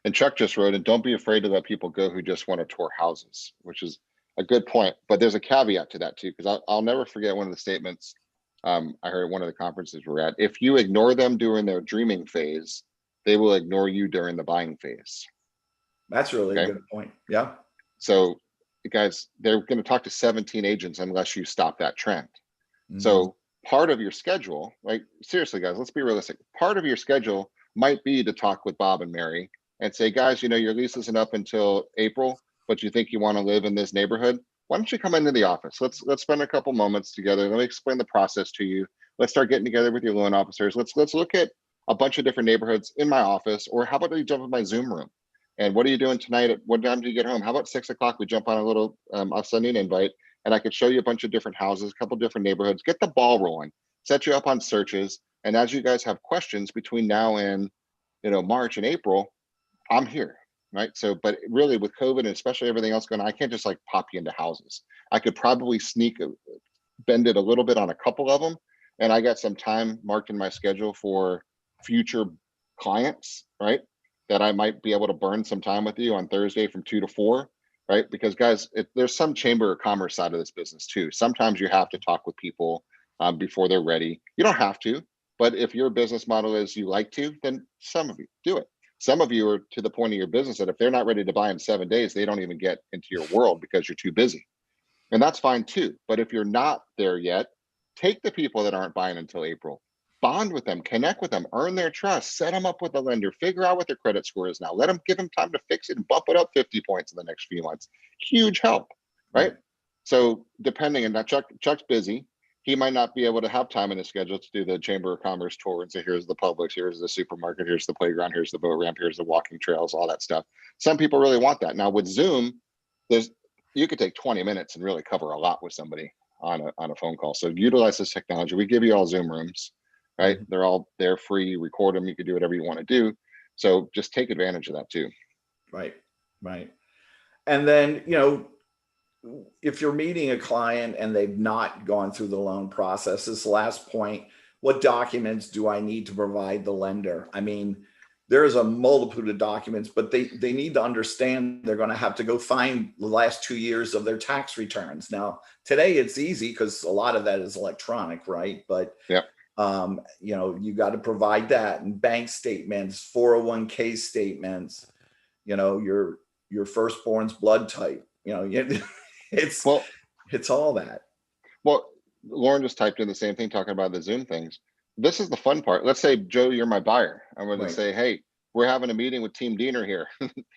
And Chuck just wrote it. Don't be afraid to let people go who just want to tour houses, which is a good point. But there's a caveat to that too, because I'll never forget one of the statements I heard at one of the conferences we're at. If you ignore them during their dreaming phase, they will ignore you during the buying phase. That's really a good point. Yeah. So guys, they're going to talk to 17 agents unless you stop that trend. So part of your schedule, like seriously, guys, let's be realistic. Part of your schedule might be to talk with Bob and Mary and say, guys, your lease isn't up until April, but you think you want to live in this neighborhood. Why don't you come into the office? Let's spend a couple moments together. Let me explain the process to you. Let's start getting together with your loan officers. Let's look at a bunch of different neighborhoods in my office, or how about you jump in my Zoom room? And what are you doing tonight? At what time do you get home? How about 6 o'clock? We jump on a little, I'll send you an invite, and I could show you a bunch of different houses, a couple different neighborhoods, get the ball rolling, set you up on searches. And as you guys have questions between now and, March and April, I'm here, right? So, but really with COVID and especially everything else going on, I can't just like pop you into houses. I could probably bend it a little bit on a couple of them. And I got some time marked in my schedule for future clients, right? That I might be able to burn some time with you on Thursday from 2 to 4, right? Because guys, there's some chamber of commerce side of this business too. Sometimes you have to talk with people before they're ready. You don't have to, but if your business model is you like to, then some of you do it. Some of you are to the point of your business that if they're not ready to buy in 7 days, they don't even get into your world because you're too busy. And that's fine too. But if you're not there yet, take the people that aren't buying until April. Bond with them, connect with them, earn their trust, set them up with a lender, figure out what their credit score is now. Give them time to fix it and bump it up 50 points in the next few months. Huge help, right? So depending, and Chuck's busy, he might not be able to have time in his schedule to do the Chamber of Commerce tour and say, here's the Publix, here's the supermarket, here's the playground, here's the boat ramp, here's the walking trails, all that stuff. Some people really want that. Now with Zoom, you could take 20 minutes and really cover a lot with somebody on a phone call. So utilize this technology. We give you all Zoom rooms. Right? They're free, you record them, you can do whatever you want to do. So just take advantage of that too. Right. And then, if you're meeting a client and they've not gone through the loan process, this last point, what documents do I need to provide the lender? I mean, there's a multitude of documents, but they need to understand they're going to have to go find the last 2 years of their tax returns. Now, today it's easy because a lot of that is electronic, right? But Yep. you know, you got to provide that, and bank statements, 401k statements, you know, your firstborn's blood type, you know, it's all that. Well, Lauren just typed in the same thing, talking about the Zoom things. This is the fun part. Let's say, Joe, you're my buyer. I'm going to say, hey, we're having a meeting with Team Diener here.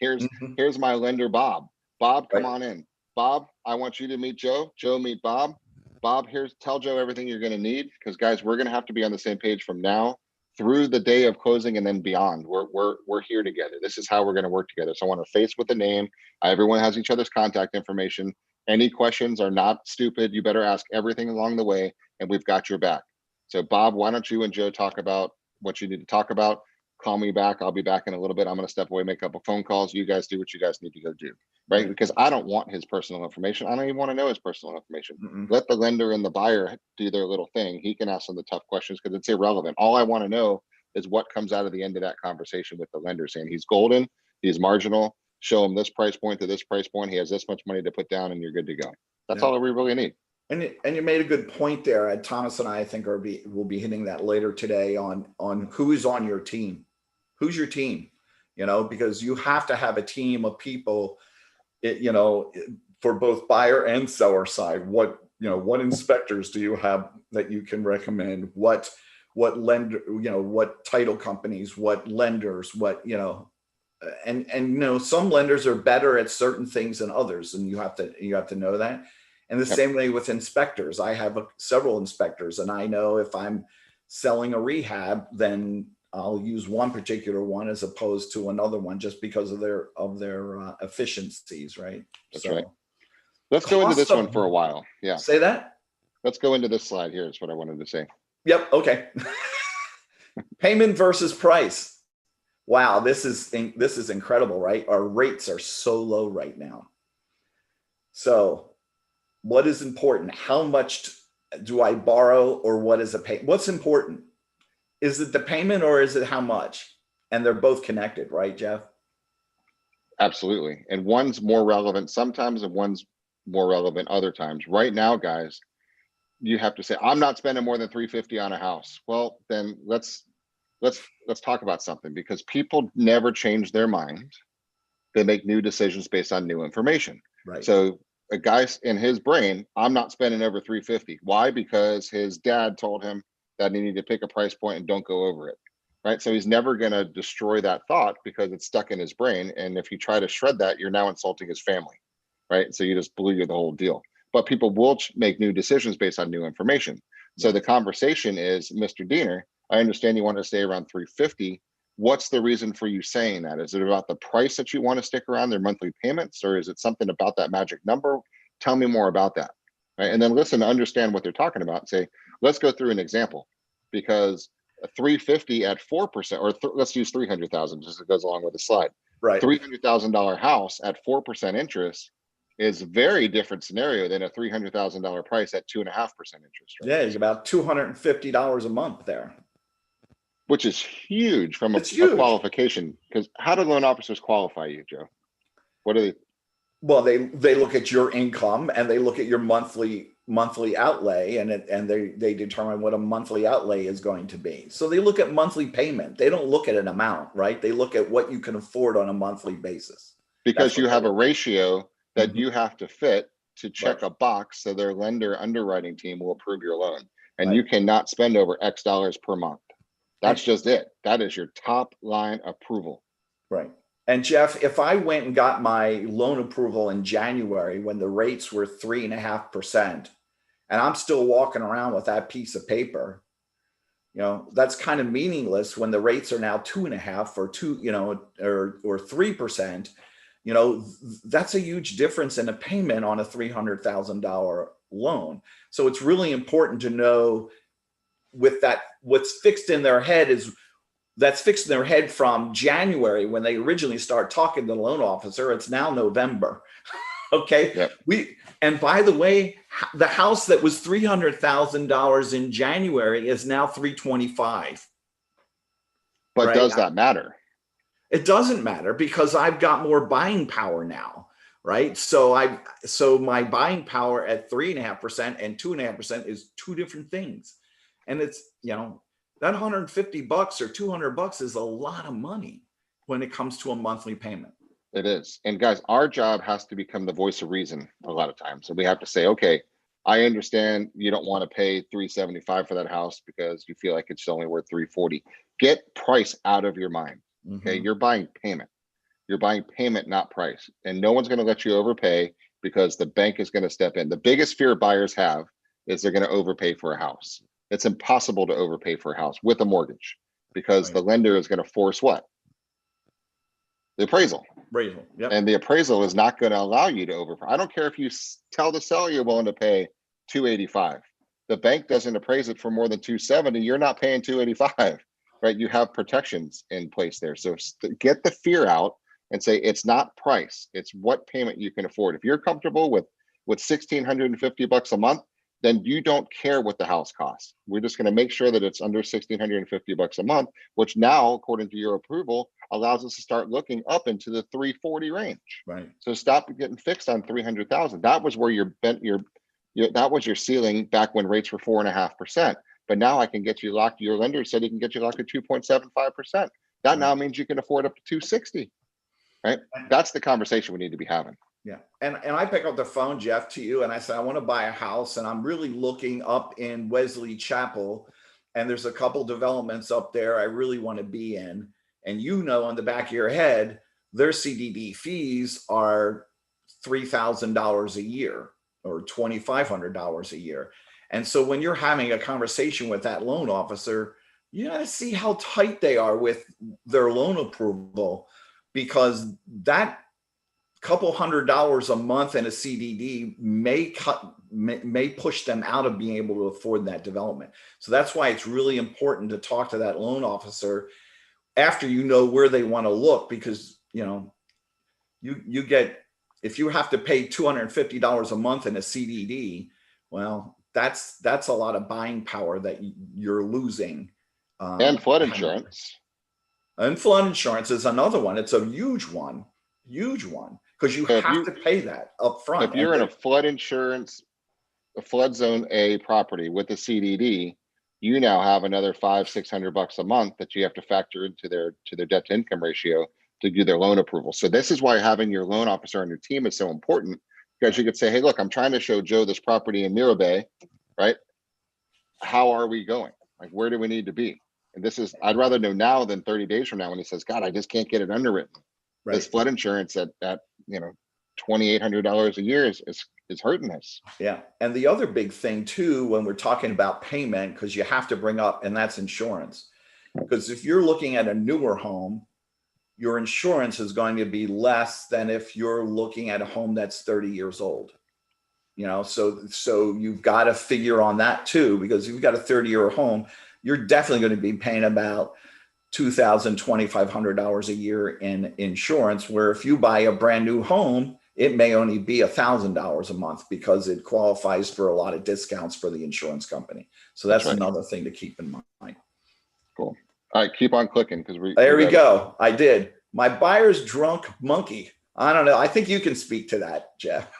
Here's my lender, Bob. Bob, come on in. Bob, I want you to meet Joe. Joe, meet Bob. Bob, tell Joe everything you're going to need, because guys, we're going to have to be on the same page from now through the day of closing and then beyond. We're here together. This is how we're going to work together. So I want to face with the name. Everyone has each other's contact information. Any questions are not stupid. You better ask everything along the way, and we've got your back. So Bob, why don't you and Joe talk about what you need to talk about? Call me back. I'll be back in a little bit. I'm going to step away, make a couple phone calls. You guys do what you guys need to go do, right? Because I don't want his personal information. I don't even want to know his personal information. Let the lender and the buyer do their little thing. He can ask them the tough questions because it's irrelevant. All I want to know is what comes out of the end of that conversation with the lender, saying he's golden, he's marginal, show him this price point to this price point. He has this much money to put down and you're good to go. That's all we really need. And you made a good point there. Thomas and I think will be hitting that later today on who is on your team. Who's your team? You know, because you have to have a team of people, you know, for both buyer and seller side. What inspectors do you have that you can recommend? What lender, you know, what title companies, what lenders, what, you know, and you know, some lenders are better at certain things than others, and you have to know that. And the same way with inspectors. I have several inspectors, and I know if I'm selling a rehab, then I'll use one particular one as opposed to another one, just because of their efficiencies, right? That's right. Let's go into this one for a while. Yeah. Say that. Let's go into this slide here is what I wanted to say. Yep. Okay. Payment versus price. Wow, this is incredible, right? Our rates are so low right now. So what is important? How much do I borrow, or what is a pay? What's important? Is it the payment, or is it how much? And they're both connected, right, Jeff? Absolutely. And one's more relevant sometimes and one's more relevant other times. Right now, guys, you have to say, I'm not spending more than $350 on a house. Well, then let's talk about something, because people never change their mind. They make new decisions based on new information. Right. So a guy in his brain, I'm not spending over $350. Why? Because his dad told him that he needed to pick a price point and don't go over it. Right. So he's never going to destroy that thought because it's stuck in his brain. And if you try to shred that, you're now insulting his family. Right. So you just blew the whole deal. But people will make new decisions based on new information. So the conversation is, Mr. Diener, I understand you want to stay around 350. What's the reason for you saying that? Is it about the price that you want to stick around, their monthly payments, or is it something about that magic number? Tell me more about that. Right. And then listen to understand what they're talking about and say, let's go through an example, because a 350 at 4%, or let's use 300,000 just as it goes along with the slide. Right. $300,000 house at 4% interest is a very different scenario than a $300,000 price at 2.5% interest. Right? Yeah, it's about $250 a month there, which is huge from a qualification. Because how do loan officers qualify you, Joe? What do they? Well, they look at your income and they look at your monthly outlay, and they determine what a monthly outlay is going to be. So they look at monthly payment. They don't look at an amount, right? They look at what you can afford on a monthly basis. Because you have a ratio that you have to fit to check a box, so their lender underwriting team will approve your loan. And you cannot spend over X dollars per month. That's just it. That is your top line approval. Right. And Jeff, if I went and got my loan approval in January when the rates were 3.5%, and I'm still walking around with that piece of paper, you know, that's kind of meaningless when the rates are now 2.5 or 2, you know, or 3%. You know, that's a huge difference in a payment on a $300,000 loan. So it's really important to know with that, what's fixed in their head is that's fixed in their head from January when they originally start talking to the loan officer. It's now November. Okay. Yep. And by the way, the house that was $300,000 in January is now 325. But Right. does that matter? It doesn't matter because I've got more buying power now. Right. So my buying power at 3.5% and 2.5% is two different things. And it's, that $150 or $200 is a lot of money when it comes to a monthly payment. It is. And guys, our job has to become the voice of reason a lot of times. So we have to say, okay, I understand you don't want to pay $375 for that house because you feel like it's only worth $340. Get price out of your mind. Okay. Mhm. You're buying payment. You're buying payment, not price. And no one's going to let you overpay because the bank is going to step in. The biggest fear buyers have is they're going to overpay for a house. It's impossible to overpay for a house with a mortgage because Right. the lender is going to force what? The appraisal. Appraisal. Yep. And the appraisal is not going to allow you to overpay. I don't care if you tell the seller you're willing to pay $285. The bank doesn't appraise it for more than $270. You're not paying $285, right? You have protections in place there. So get the fear out and say it's not price. It's what payment you can afford. If you're comfortable with $1,650 a month, then you don't care what the house costs. We're just going to make sure that it's under $1,650 a month, which now, according to your approval, allows us to start looking up into the 340 range. Right. So stop getting fixed on 300,000. That was where that was your ceiling back when rates were 4.5%. But now I can get you locked. Your lender said he can get you locked at 2.75%. That now means you can afford up to 260. Right? That's the conversation we need to be having. Yeah. And I pick up the phone, Jeff, to you, and I say, I want to buy a house, and I'm really looking up in Wesley Chapel, and there's a couple developments up there I really want to be in. And on the back of your head, their CDD fees are $3,000 a year or $2,500 a year. And so when you're having a conversation with that loan officer, you got to see how tight they are with their loan approval, because that couple $100 a month in a CDD may push them out of being able to afford that development. So that's why it's really important to talk to that loan officer after you know where they want to look, because you get, if you have to pay $250 a month in a CDD, well, that's a lot of buying power that you're losing. And flood insurance. And flood insurance is another one. It's a huge one, because you have to pay that up front. If you're in a flood insurance, a flood zone A property with a CDD, you now have another $500-600 a month that you have to factor into their debt to income ratio to do their loan approval. So this is why having your loan officer on your team is so important, because you could say, hey, look, I'm trying to show Joe this property in Mirror Bay, right? How are we going? Like, where do we need to be? And this is, I'd rather know now than 30 days from now when he says, God, I just can't get it underwritten. Right. This flood insurance at $2,800 a year is hurting us. Yeah. And the other big thing too, when we're talking about payment, because you have to bring up, and that's insurance. Because if you're looking at a newer home, your insurance is going to be less than if you're looking at a home that's 30 years old. So you've got to figure on that too, because if you've got a 30-year home, you're definitely going to be paying about $2,000, $2,500 a year in insurance, where if you buy a brand new home, it may only be $1,000 a month because it qualifies for a lot of discounts for the insurance company. So that's right. Another thing to keep in mind. Cool. All right, keep on clicking because there we go. I did. My buyer's drunk monkey. I don't know. I think you can speak to that, Jeff.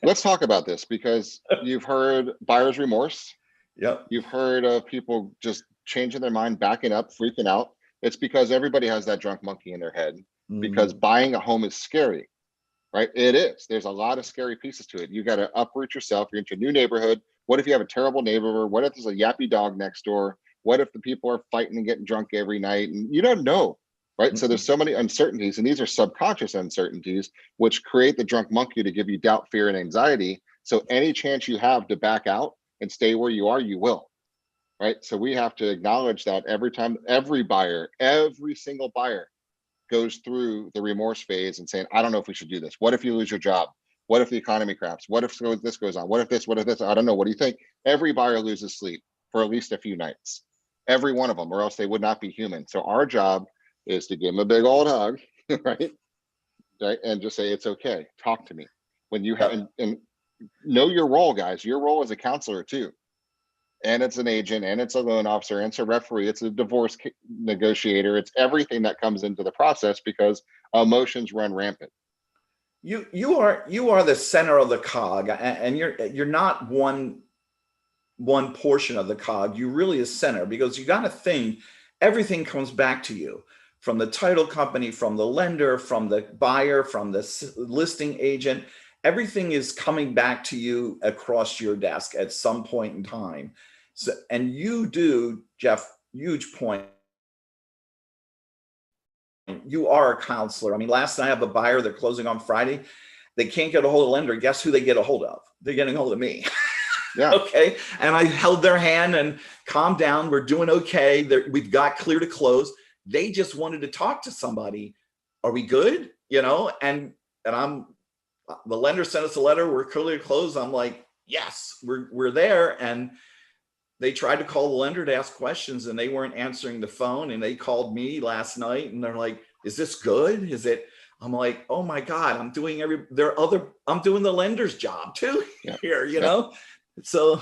Let's talk about this, because you've heard buyer's remorse. Yep. You've heard of people just changing their mind, backing up, freaking out. It's because everybody has that drunk monkey in their head, because buying a home is scary, right? It is. There's a lot of scary pieces to it. You got to uproot yourself. You're into a new neighborhood. What if you have a terrible neighbor? What if there's a yappy dog next door? What if the people are fighting and getting drunk every night? And you don't know, right? So there's so many uncertainties, and these are subconscious uncertainties, which create the drunk monkey to give you doubt, fear, and anxiety. So any chance you have to back out and stay where you are, you will. Right. So we have to acknowledge that every time, every single buyer goes through the remorse phase and saying, I don't know if we should do this. What if you lose your job? What if the economy crashes? What if this goes on? What if this? I don't know. What do you think? Every buyer loses sleep for at least a few nights. Every one of them, or else they would not be human. So our job is to give them a big old hug, right? And just say, it's okay. Talk to me. when you have, and know your role, guys. Your role as a counselor too. And it's an agent, and it's a loan officer, and it's a referee, it's a divorce negotiator. It's everything that comes into the process because emotions run rampant. You are the center of the cog, and you're not one portion of the cog. You really a center, because you got to think everything comes back to you, from the title company, from the lender, from the buyer, from the listing agent. Everything is coming back to you across your desk at some point in time. So, and you do, Jeff, huge point. You are a counselor. I mean, last night I have a buyer, they're closing on Friday. They can't get a hold of the lender. Guess who they get a hold of? They're getting a hold of me. Yeah. Okay. And I held their hand and calm down. We're doing okay. We've got clear to close. They just wanted to talk to somebody. Are we good? You know, and the lender sent us a letter. We're clearly closed. I'm like, yes, we're there. And they tried to call the lender to ask questions, and they weren't answering the phone. And they called me last night, and they're like, is this good? Is it? I'm like, oh my God, I'm doing I'm doing the lender's job too here, you know? So,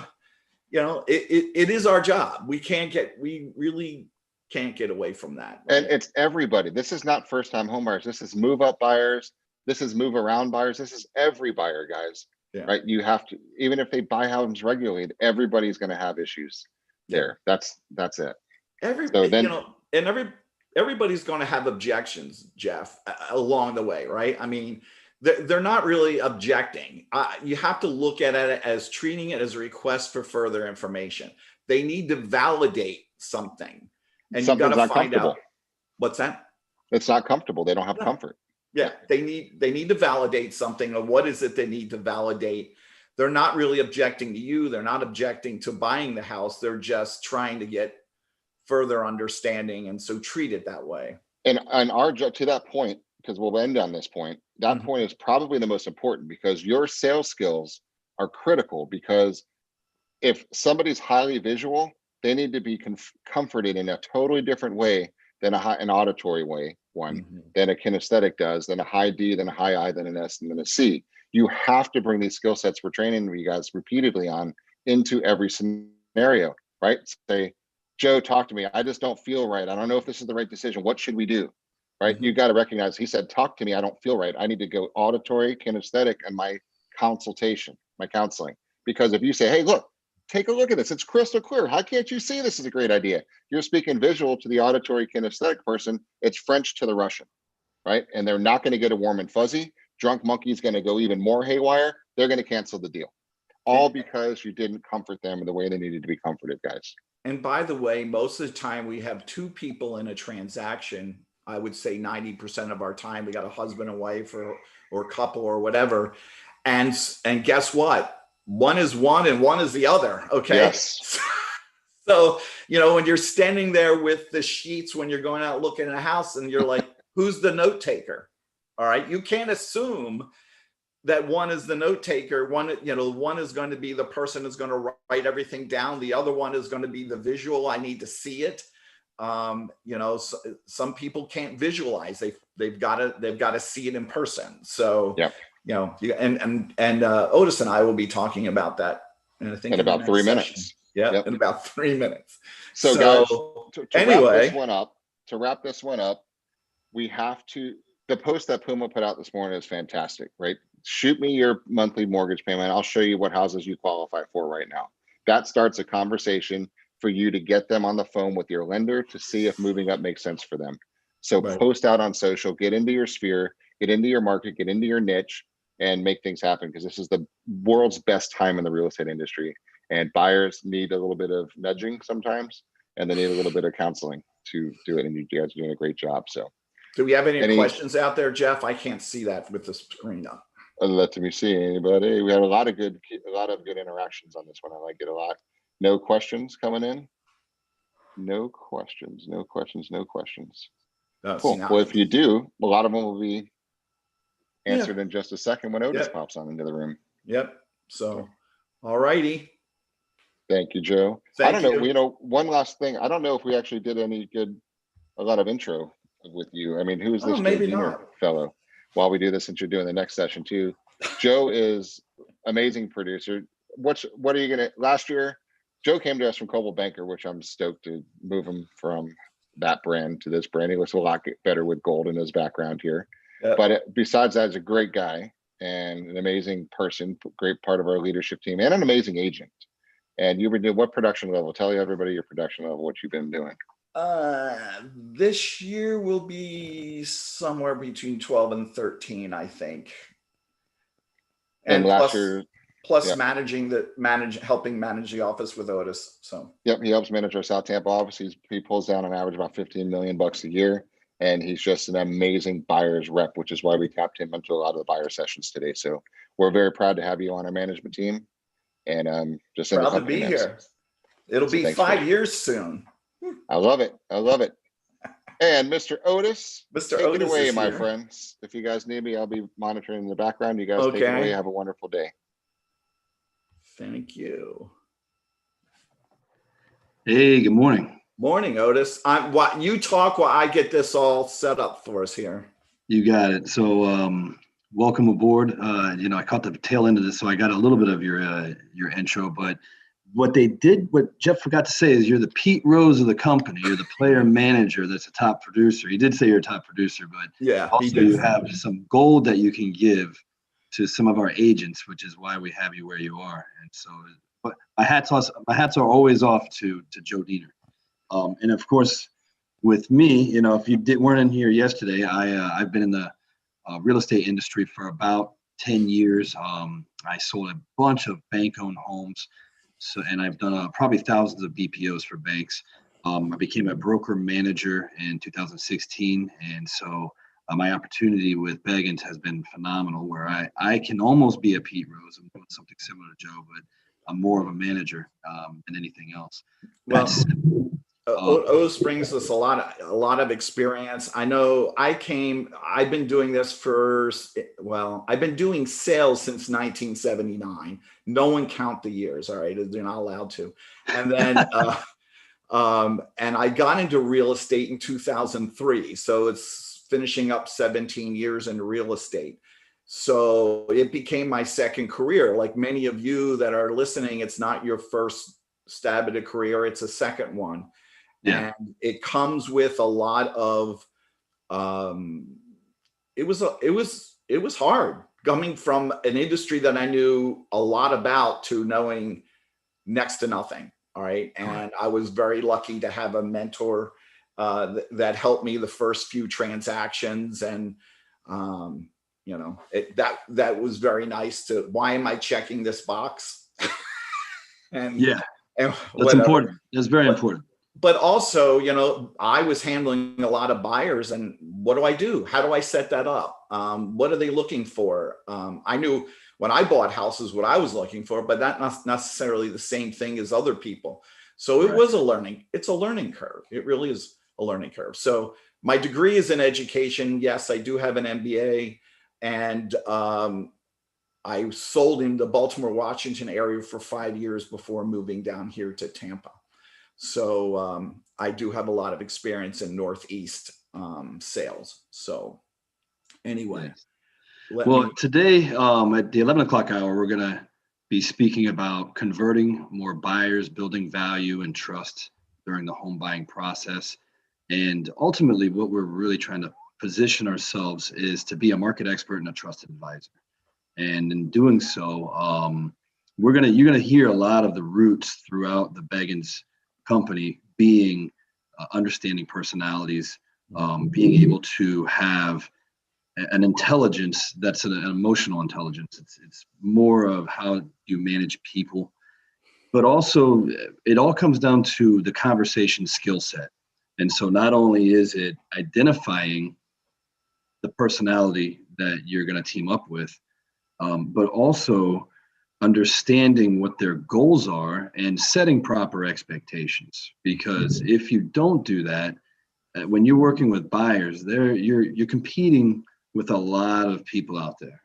you know, it is our job. We really can't get away from that. Right? And it's everybody. This is not first-time home buyers. This is move-up buyers. This is move-around buyers. This is every buyer, guys. Yeah. Right? You have to, even if they buy houses regularly, everybody's going to have issues there. That's it. Everybody's going to have objections, Jeff, along the way, right? I mean, they're not really objecting. You have to look at it as treating it as a request for further information. They need to validate something, and you got to find out what's that. It's not comfortable. They don't have comfort. Yeah, they need to validate something. Or what is it they need to validate? They're not really objecting to you. They're not objecting to buying the house. They're just trying to get further understanding, and so treat it that way. And our job, to that point, because we'll end on this point, that point is probably the most important, because your sales skills are critical. Because if somebody's highly visual, they need to be comforted in a totally different way than an auditory way than a kinesthetic does, than a high D, than a high I, than an S, and then a C. You have to bring these skill sets we're training you guys repeatedly on into every scenario, right? Say, Joe, talk to me. I just don't feel right. I don't know if this is the right decision. What should we do? Right? You got to recognize, he said, talk to me. I don't feel right. I need to go auditory, kinesthetic, and my consultation, my counseling. Because if you say, hey, look, take a look at this. It's crystal clear. How can't you see this is a great idea? You're speaking visual to the auditory kinesthetic person. It's French to the Russian, right? And they're not going to get a warm and fuzzy. Drunk monkey's going to go even more haywire. They're going to cancel the deal. All because you didn't comfort them in the way they needed to be comforted, guys. And by the way, most of the time we have two people in a transaction. I would say 90% of our time, we got a husband and wife or couple or whatever. And guess what? One is one and one is the other. Okay. Yes. So, you know, when you're standing there with the sheets, when you're going out looking at a house, and you're like, who's the note taker? All right. You can't assume that one is the note taker. One is going to be the person who's going to write everything down. The other one is going to be the visual. I need to see it. You know, some people can't visualize. They've got to see it in person. So, you know, and Otis and I will be talking about that. And I think in about 3 minutes. Yeah, in about 3 minutes. So guys, to wrap this one up, we have to. The post that Puma put out this morning is fantastic, right? Shoot me your monthly mortgage payment. I'll show you what houses you qualify for right now. That starts a conversation for you to get them on the phone with your lender to see if moving up makes sense for them. So post out on social, get into your sphere, get into your market, get into your niche, and make things happen, because this is the world's best time in the real estate industry. And buyers need a little bit of nudging sometimes, and they need a little bit of counseling to do it. And you guys are doing a great job. So do we have any questions out there, Jeff? I can't see that with the screen up. Let me see anybody. We had a lot of good interactions on this one. I like it a lot. No questions coming in. No questions. Cool. Well, if you do, a lot of them will be answered in just a second when Otis pops on into the room. Yep. So, all righty. Thank you, Joe. I don't know. You know, one last thing. I don't know if we actually did a lot of intro with you. I mean, who's this maybe not fellow? While we do this, since you're doing the next session too, Joe is amazing producer. What are you gonna? Last year, Joe came to us from Coldwell Banker, which I'm stoked to move him from that brand to this brand. He looks a lot better with gold in his background here. Yep. But besides that, he's a great guy and an amazing person, great part of our leadership team, and an amazing agent. And you've been doing what production level? Tell everybody your production level, what you've been doing. This year will be somewhere between 12 and 13, I think. And last plus, year, plus yeah. helping manage the office with Otis. So Yep, he helps manage our South Tampa office. He pulls down on average about 15 million bucks a year, and he's just an amazing buyer's rep, which is why we tapped him into a lot of the buyer sessions today. So we're very proud to have you on our management team, and just in proud the to company, be man. here. It'll So be thanks, 5 Joe. years soon. I love it. I love it. And Mr. Otis, Mr. take Otis it away, is my here. friends. If you guys need me, I'll be monitoring in the background. You guys take it Okay. away. Have a wonderful day. Thank you. Hey, good morning. Morning, Otis. You talk while I get this all set up for us here. You got it. So, welcome aboard. I caught the tail end of this, so I got a little bit of your intro. But what Jeff forgot to say is you're the Pete Rose of the company. You're the player manager. That's a top producer. He did say you're a top producer, but yeah, also you have some gold that you can give to some of our agents, which is why we have you where you are. And so, but my hats are always off to Joe Diener. And of course, with me, if you weren't in here yesterday, I've been in the real estate industry for about 10 years. I sold a bunch of bank-owned homes, and I've done probably thousands of BPOs for banks. I became a broker manager in 2016, and so my opportunity with Beggins has been phenomenal, where I can almost be a Pete Rose. I'm doing something similar to Joe, but I'm more of a manager than anything else. Well, Otis brings us a lot of experience. I know I've been doing this I've been doing sales since 1979. No one count the years. All right. They're not allowed to. And then, and I got into real estate in 2003. So it's finishing up 17 years in real estate. So it became my second career. Like many of you that are listening, it's not your first stab at a career. It's a second one. Yeah. And it comes with a lot of, it was hard coming from an industry that I knew a lot about to knowing next to nothing. All right. And I was very lucky to have a mentor that helped me the first few transactions. And, that was very nice why am I checking this box? and that's whatever. important. That's very important. But also, I was handling a lot of buyers, and what do I do? How do I set that up? What are they looking for? I knew when I bought houses what I was looking for, but that's not necessarily the same thing as other people. So it was it's a learning curve. It really is a learning curve. So my degree is in education. Yes, I do have an MBA, and I sold in the Baltimore, Washington area for 5 years before moving down here to Tampa. So I do have a lot of experience in Northeast sales. So anyway. Today at the 11 o'clock hour, we're going to be speaking about converting more buyers, building value and trust during the home buying process. And ultimately, what we're really trying to position ourselves is to be a market expert and a trusted advisor. And in doing so, you're going to hear a lot of the roots throughout the Beggins company being understanding personalities, being able to have an intelligence that's an emotional intelligence. It's more of how you manage people, but also it all comes down to the conversation skill set. And so not only is it identifying the personality that you're going to team up with, but also understanding what their goals are and setting proper expectations. Because if you don't do that, when you're working with buyers, you're competing with a lot of people out there.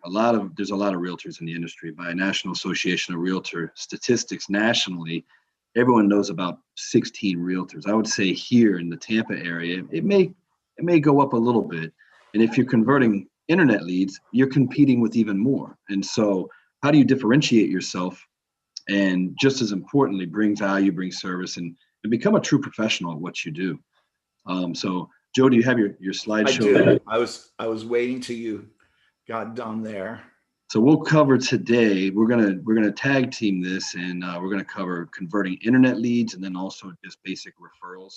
There's a lot of realtors in the industry. By National Association of Realtor statistics nationally, everyone knows about 16 realtors. I would say here in the Tampa area, it may go up a little bit. And if you're converting internet leads, you're competing with even more. And so how do you differentiate yourself and, just as importantly, bring value, bring service, and become a true professional at what you do? So Joe, do you have your slideshow? I do. I was waiting till you got done there. So we'll cover today, we're gonna tag team this, and we're gonna cover converting internet leads, and then also just basic referrals.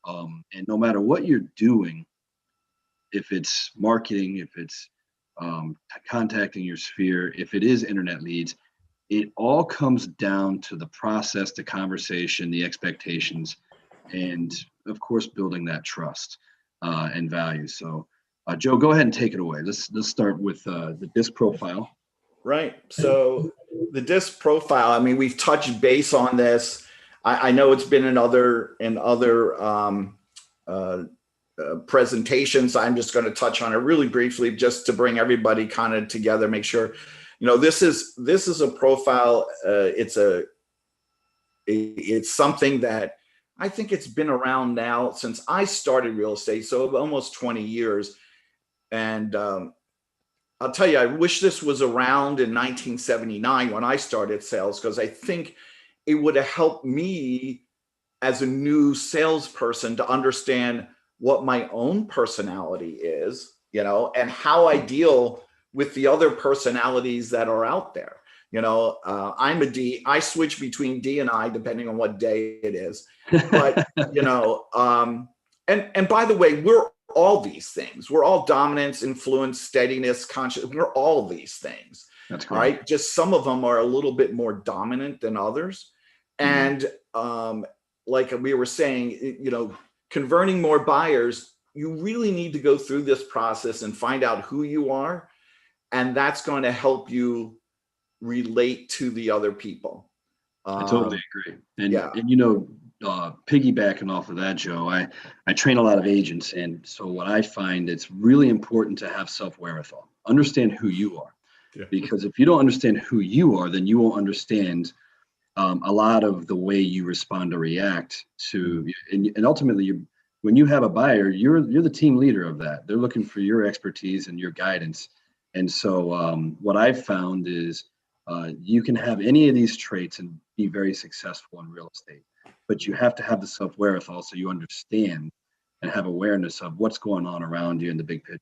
And no matter what you're doing, if it's marketing, if it's contacting your sphere, if it is internet leads, it all comes down to the process, the conversation, the expectations, and of course, building that trust and value. So Joe, go ahead and take it away. Let's start with the DISC profile. Right. So the DISC profile, I mean, we've touched base on this. I know it's been in other presentations. I'm just going to touch on it really briefly, just to bring everybody kind of together, make sure, this is a profile. It's something that I think it's been around now since I started real estate. So almost 20 years. And I'll tell you, I wish this was around in 1979 when I started sales, because I think it would have helped me as a new salesperson to understand what my own personality is, and how I deal with the other personalities that are out there. I'm a D. I switch between D and I depending on what day it is. But and by the way, we're all these things. We're all dominance, influence, steadiness, conscious. We're all these things. That's great. All right. Just some of them are a little bit more dominant than others. And like we were saying, converting more buyers, you really need to go through this process and find out who you are. And that's going to help you relate to the other people. I totally agree. And, piggybacking off of that, Joe, I train a lot of agents. And so what I find, it's really important to have self-wherewithal. Understand who you are. Yeah. Because if you don't understand who you are, then you won't understand a lot of the way you respond or react to, and ultimately, when you have a buyer, you're the team leader of that. They're looking for your expertise and your guidance. And so what I've found is you can have any of these traits and be very successful in real estate, but you have to have the self-wherewithal so you understand and have awareness of what's going on around you in the big picture.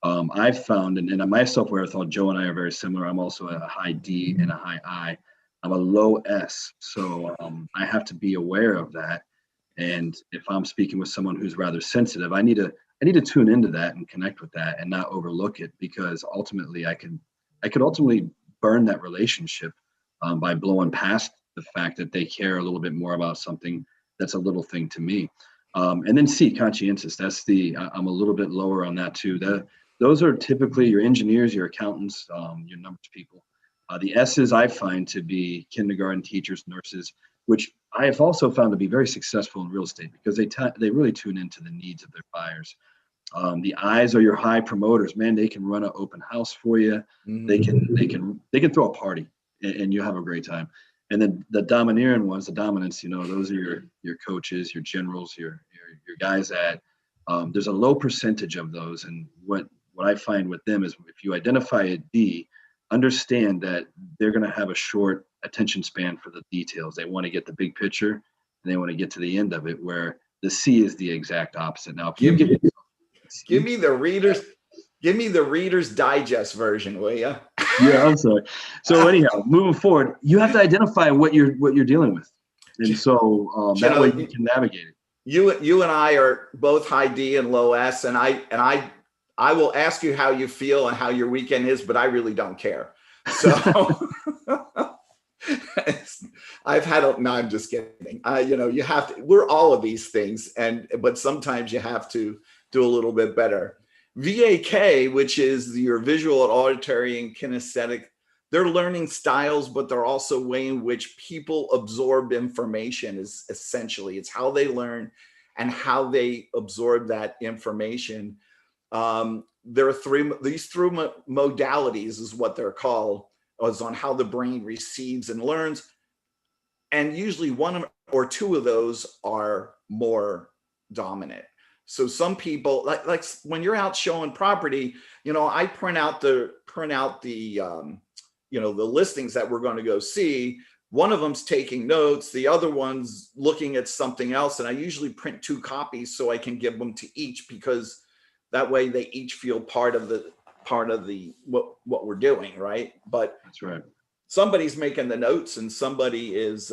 I've found, and my self-wherewithal, Joe and I are very similar. I'm also a high D and a high I. I'm a low S. So I have to be aware of that. And if I'm speaking with someone who's rather sensitive, I need to tune into that and connect with that and not overlook it, because ultimately I could ultimately burn that relationship by blowing past the fact that they care a little bit more about something that's a little thing to me. And then C, conscientious. I'm a little bit lower on that too. Those are typically your engineers, your accountants, your numbers people. The S's I find to be kindergarten teachers, nurses, which I have also found to be very successful in real estate because they really tune into the needs of their buyers. The I's are your high promoters. Man, they can run an open house for you. Mm-hmm. They can throw a party and you have a great time. And then the domineering ones, the dominants, those are your coaches, your generals, your guys that there's a low percentage of those. And what I find with them is if you identify a D, understand that they're going to have a short attention span for the details. They want to get the big picture and they want to get to the end of it, where the C is the exact opposite. Now, if you give me the Reader's Digest version, will you? Yeah, I'm sorry. So anyhow, moving forward, you have to identify what you're dealing with, and so that way you can navigate it. You and I are both high D and low S, and I will ask you how you feel and how your weekend is, but I really don't care. So no, I'm just kidding. You have to, we're all of these things, but sometimes you have to do a little bit better. VAK, which is your visual, auditory, and kinesthetic, they're learning styles, but they're also a way in which people absorb information. Is essentially, it's how they learn and how they absorb that information. There are these three modalities is what they're called, is on how the brain receives and learns. And usually one or two of those are more dominant. So some people like when you're out showing property, I print out the the listings that we're going to go see. One of them's taking notes, the other one's looking at something else, and I usually print 2 copies so I can give them to each, because that way they each feel part of the what we're doing, right? But That's right. somebody's making the notes and somebody is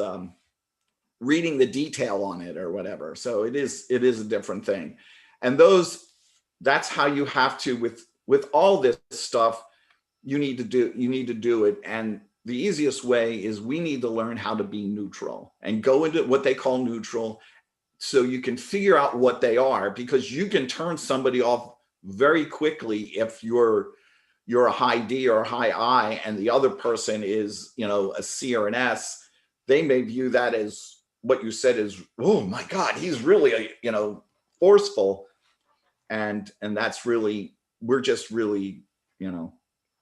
reading the detail on it or whatever. So it is a different thing. And that's how you have to, with all this stuff, you need to do it. And the easiest way is we need to learn how to be neutral and go into what they call neutral, so you can figure out what they are, because you can turn somebody off very quickly if you're a high D or a high I and the other person is, a C or an S. They may view that as what you said is, oh my God, he's really, forceful. And that's really, we're just really,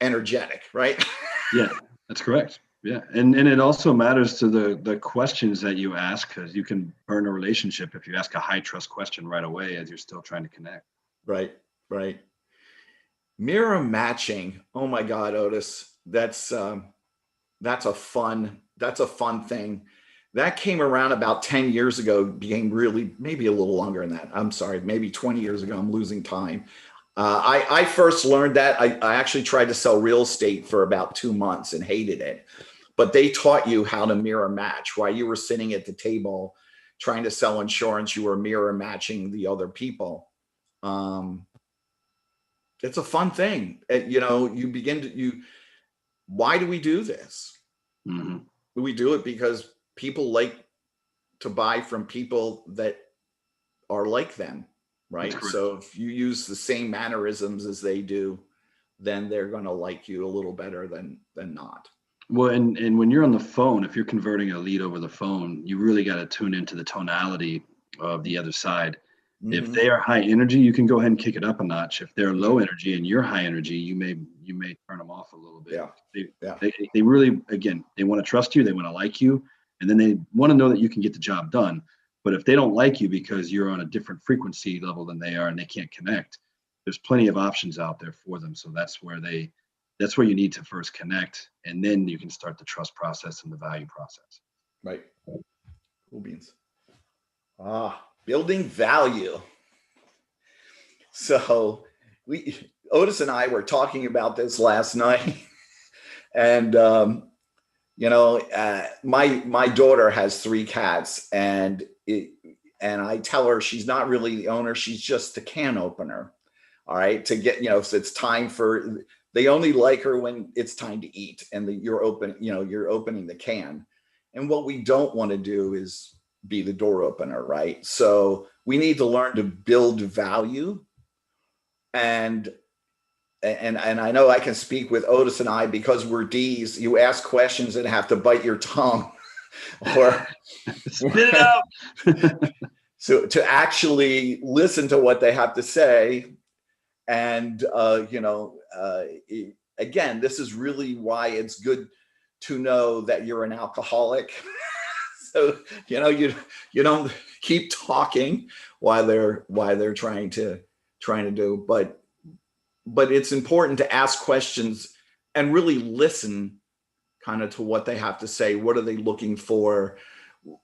energetic, right? Yeah, that's correct. Yeah. And it also matters to the questions that you ask, because you can burn a relationship if you ask a high trust question right away as you're still trying to connect. Right. Mirror matching. Oh my God, Otis, that's a fun thing. That came around about 10 years ago, became really, maybe a little longer than that. I'm sorry, maybe 20 years ago. I'm losing time. I first learned that. I actually tried to sell real estate for about 2 months and hated it. But they taught you how to mirror match. While you were sitting at the table trying to sell insurance, you were mirror matching the other people. It's a fun thing. Why do we do this? Mm-hmm. We do it because people like to buy from people that are like them, right? So if you use the same mannerisms as they do, then they're going to like you a little better than not. Well, and when you're on the phone, if you're converting a lead over the phone, you really got to tune into the tonality of the other side. Mm-hmm. If they are high energy, you can go ahead and kick it up a notch. If they're low energy and you're high energy, you may turn them off a little bit. Yeah. They really, again, they want to trust you, they want to like you, and then they want to know that you can get the job done. But if they don't like you because you're on a different frequency level than they are and they can't connect, there's plenty of options out there for them. So that's where you need to first connect, and then you can start the trust process and the value process. Right. Cool beans. Building value. So Otis and I were talking about this last night, and my daughter has 3 cats, and I tell her she's not really the owner; she's just the can opener. All right, to get if it's time for. They only like her when it's time to eat and you're opening the can. And what we don't want to do is be the door opener, right? So we need to learn to build value. And I know I can speak with Otis and I, because we're D's. You ask questions and have to bite your tongue or spit it out. So to actually listen to what they have to say. And, again, this is really why it's good to know that you're an alcoholic. So, you don't keep talking while they're trying to do, but it's important to ask questions and really listen kind of to what they have to say. What are they looking for?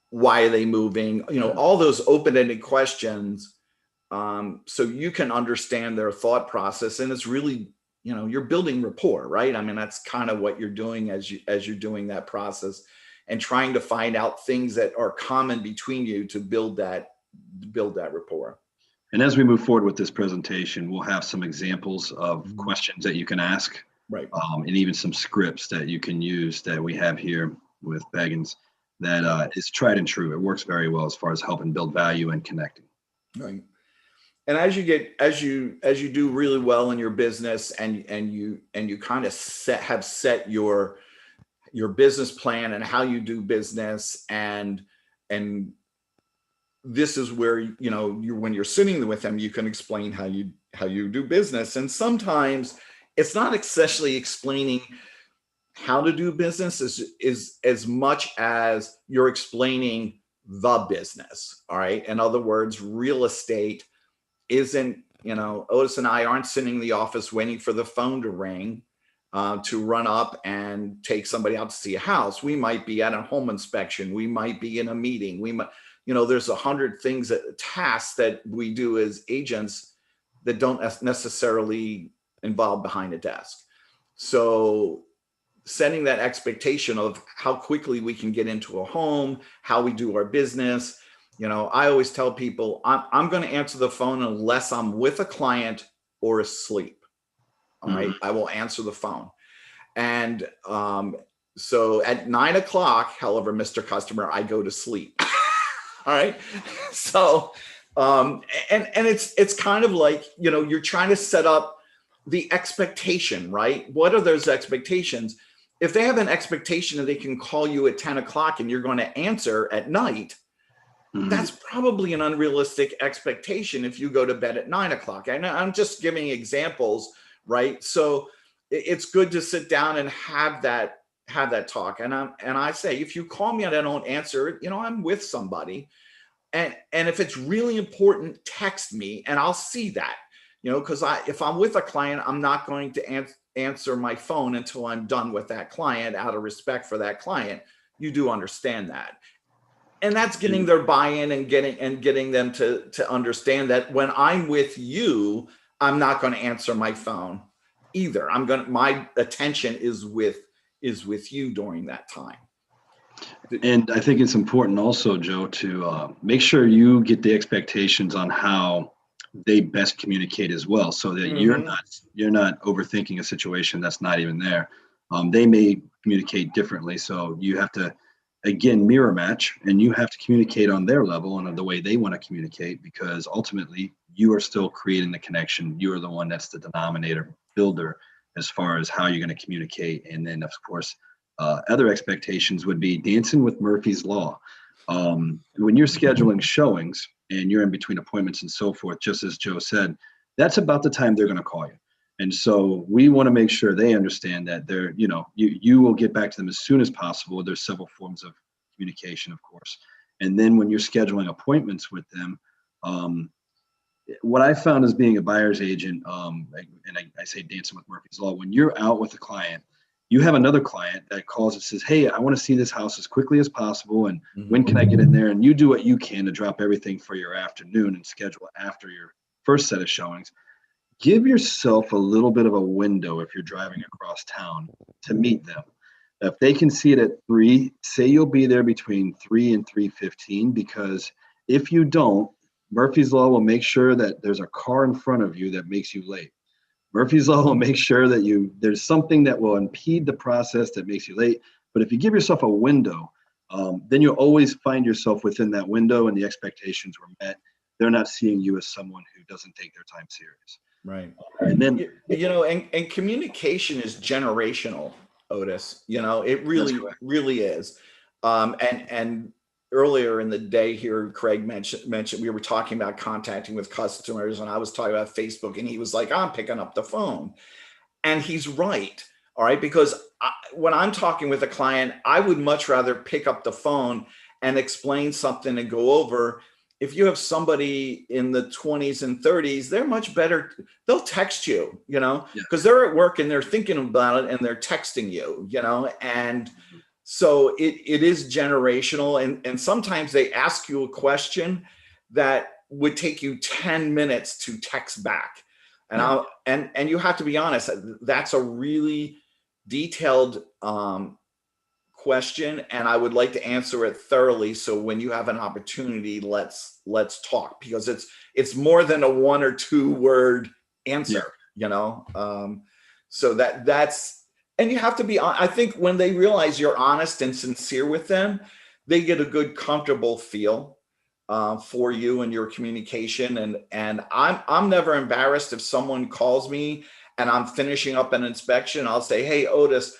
Why are they moving? All those open-ended questions. So you can understand their thought process, and it's really, you're building rapport, right? I mean, that's kind of what you're doing as you're doing that process, and trying to find out things that are common between you to build that rapport. And as we move forward with this presentation, we'll have some examples of questions that you can ask, right? And even some scripts that you can use that we have here with Baggins that is tried and true. It works very well as far as helping build value and connecting. Right. And as you do really well in your business, and you kind of have set your business plan and how you do business, and this is where when you're sitting with them, you can explain how you do business. And sometimes it's not especially explaining how to do business is as much as you're explaining the business. All right. In other words, real estate isn't, Otis and I aren't sitting in the office waiting for the phone to ring to run up and take somebody out to see a house. We might be at a home inspection. We might be in a meeting. We might, there's 100 things tasks that we do as agents that don't necessarily involve behind a desk. So setting that expectation of how quickly we can get into a home, how we do our business. I always tell people I'm going to answer the phone unless I'm with a client or asleep. All right. I will answer the phone. And so at 9 o'clock, however, Mr. Customer, I go to sleep. All right. So, and it's kind of like, you're trying to set up the expectation, right? What are those expectations? If they have an expectation that they can call you at 10 o'clock and you're going to answer at night, that's probably an unrealistic expectation if you go to bed at 9 o'clock. And I'm just giving examples, right? So it's good to sit down and have that talk. And I say, if you call me and I don't answer, I'm with somebody. And if it's really important, text me and I'll see that, because if I'm with a client, I'm not going to answer my phone until I'm done with that client out of respect for that client. You do understand that. And that's getting their buy-in and getting them to understand that when I'm with you, I'm not going to answer my phone either. My attention is with you during that time. And I think it's important also, Joe, to make sure you get the expectations on how they best communicate as well, so that you're not overthinking a situation that's not even there. They may communicate differently, so you have to, again, mirror match, and you have to communicate on their level and on the way they want to communicate, because ultimately you are still creating the connection. You are the one that's the denominator builder as far as how you're going to communicate. And then, of course, other expectations would be dancing with Murphy's Law. When you're scheduling showings and you're in between appointments and so forth, just as Joe said, that's about the time they're going to call you. And so we want to make sure they understand that they're, you will get back to them as soon as possible. There's several forms of communication, of course. And then when you're scheduling appointments with them, what I found as being a buyer's agent, and I say dancing with Murphy's Law, when you're out with a client, you have another client that calls and says, hey, I want to see this house as quickly as possible. And when can I get in there? And you do what you can to drop everything for your afternoon and schedule after your first set of showings. Give yourself a little bit of a window if you're driving across town to meet them. If they can see it at 3, say you'll be there between 3 and 3:15, because if you don't, Murphy's Law will make sure that there's a car in front of you that makes you late. Murphy's Law will make sure that there's something that will impede the process that makes you late. But if you give yourself a window, then you'll always find yourself within that window and the expectations were met. They're not seeing you as someone who doesn't take their time serious. Right. And then, and communication is generational, Otis. It really is. And earlier in the day here, Craig mentioned we were talking about contacting with customers, and I was talking about Facebook, and he was like, I'm picking up the phone. And he's right. All right. Because when I'm talking with a client, I would much rather pick up the phone and explain something and go over. If you have somebody in the 20s and 30s, they're much better. They'll text you, because they're at work and they're thinking about it and they're texting you, and so it is generational. And sometimes they ask you a question that would take you 10 minutes to text back. And you have to be honest, that's a really detailed question, and I would like to answer it thoroughly. So when you have an opportunity, let's talk, because it's more than a 1 or 2 word answer, so that's, and you have to be, I think when they realize you're honest and sincere with them, they get a good, comfortable feel for you and your communication. And I'm never embarrassed if someone calls me and I'm finishing up an inspection. I'll say, hey, Otis,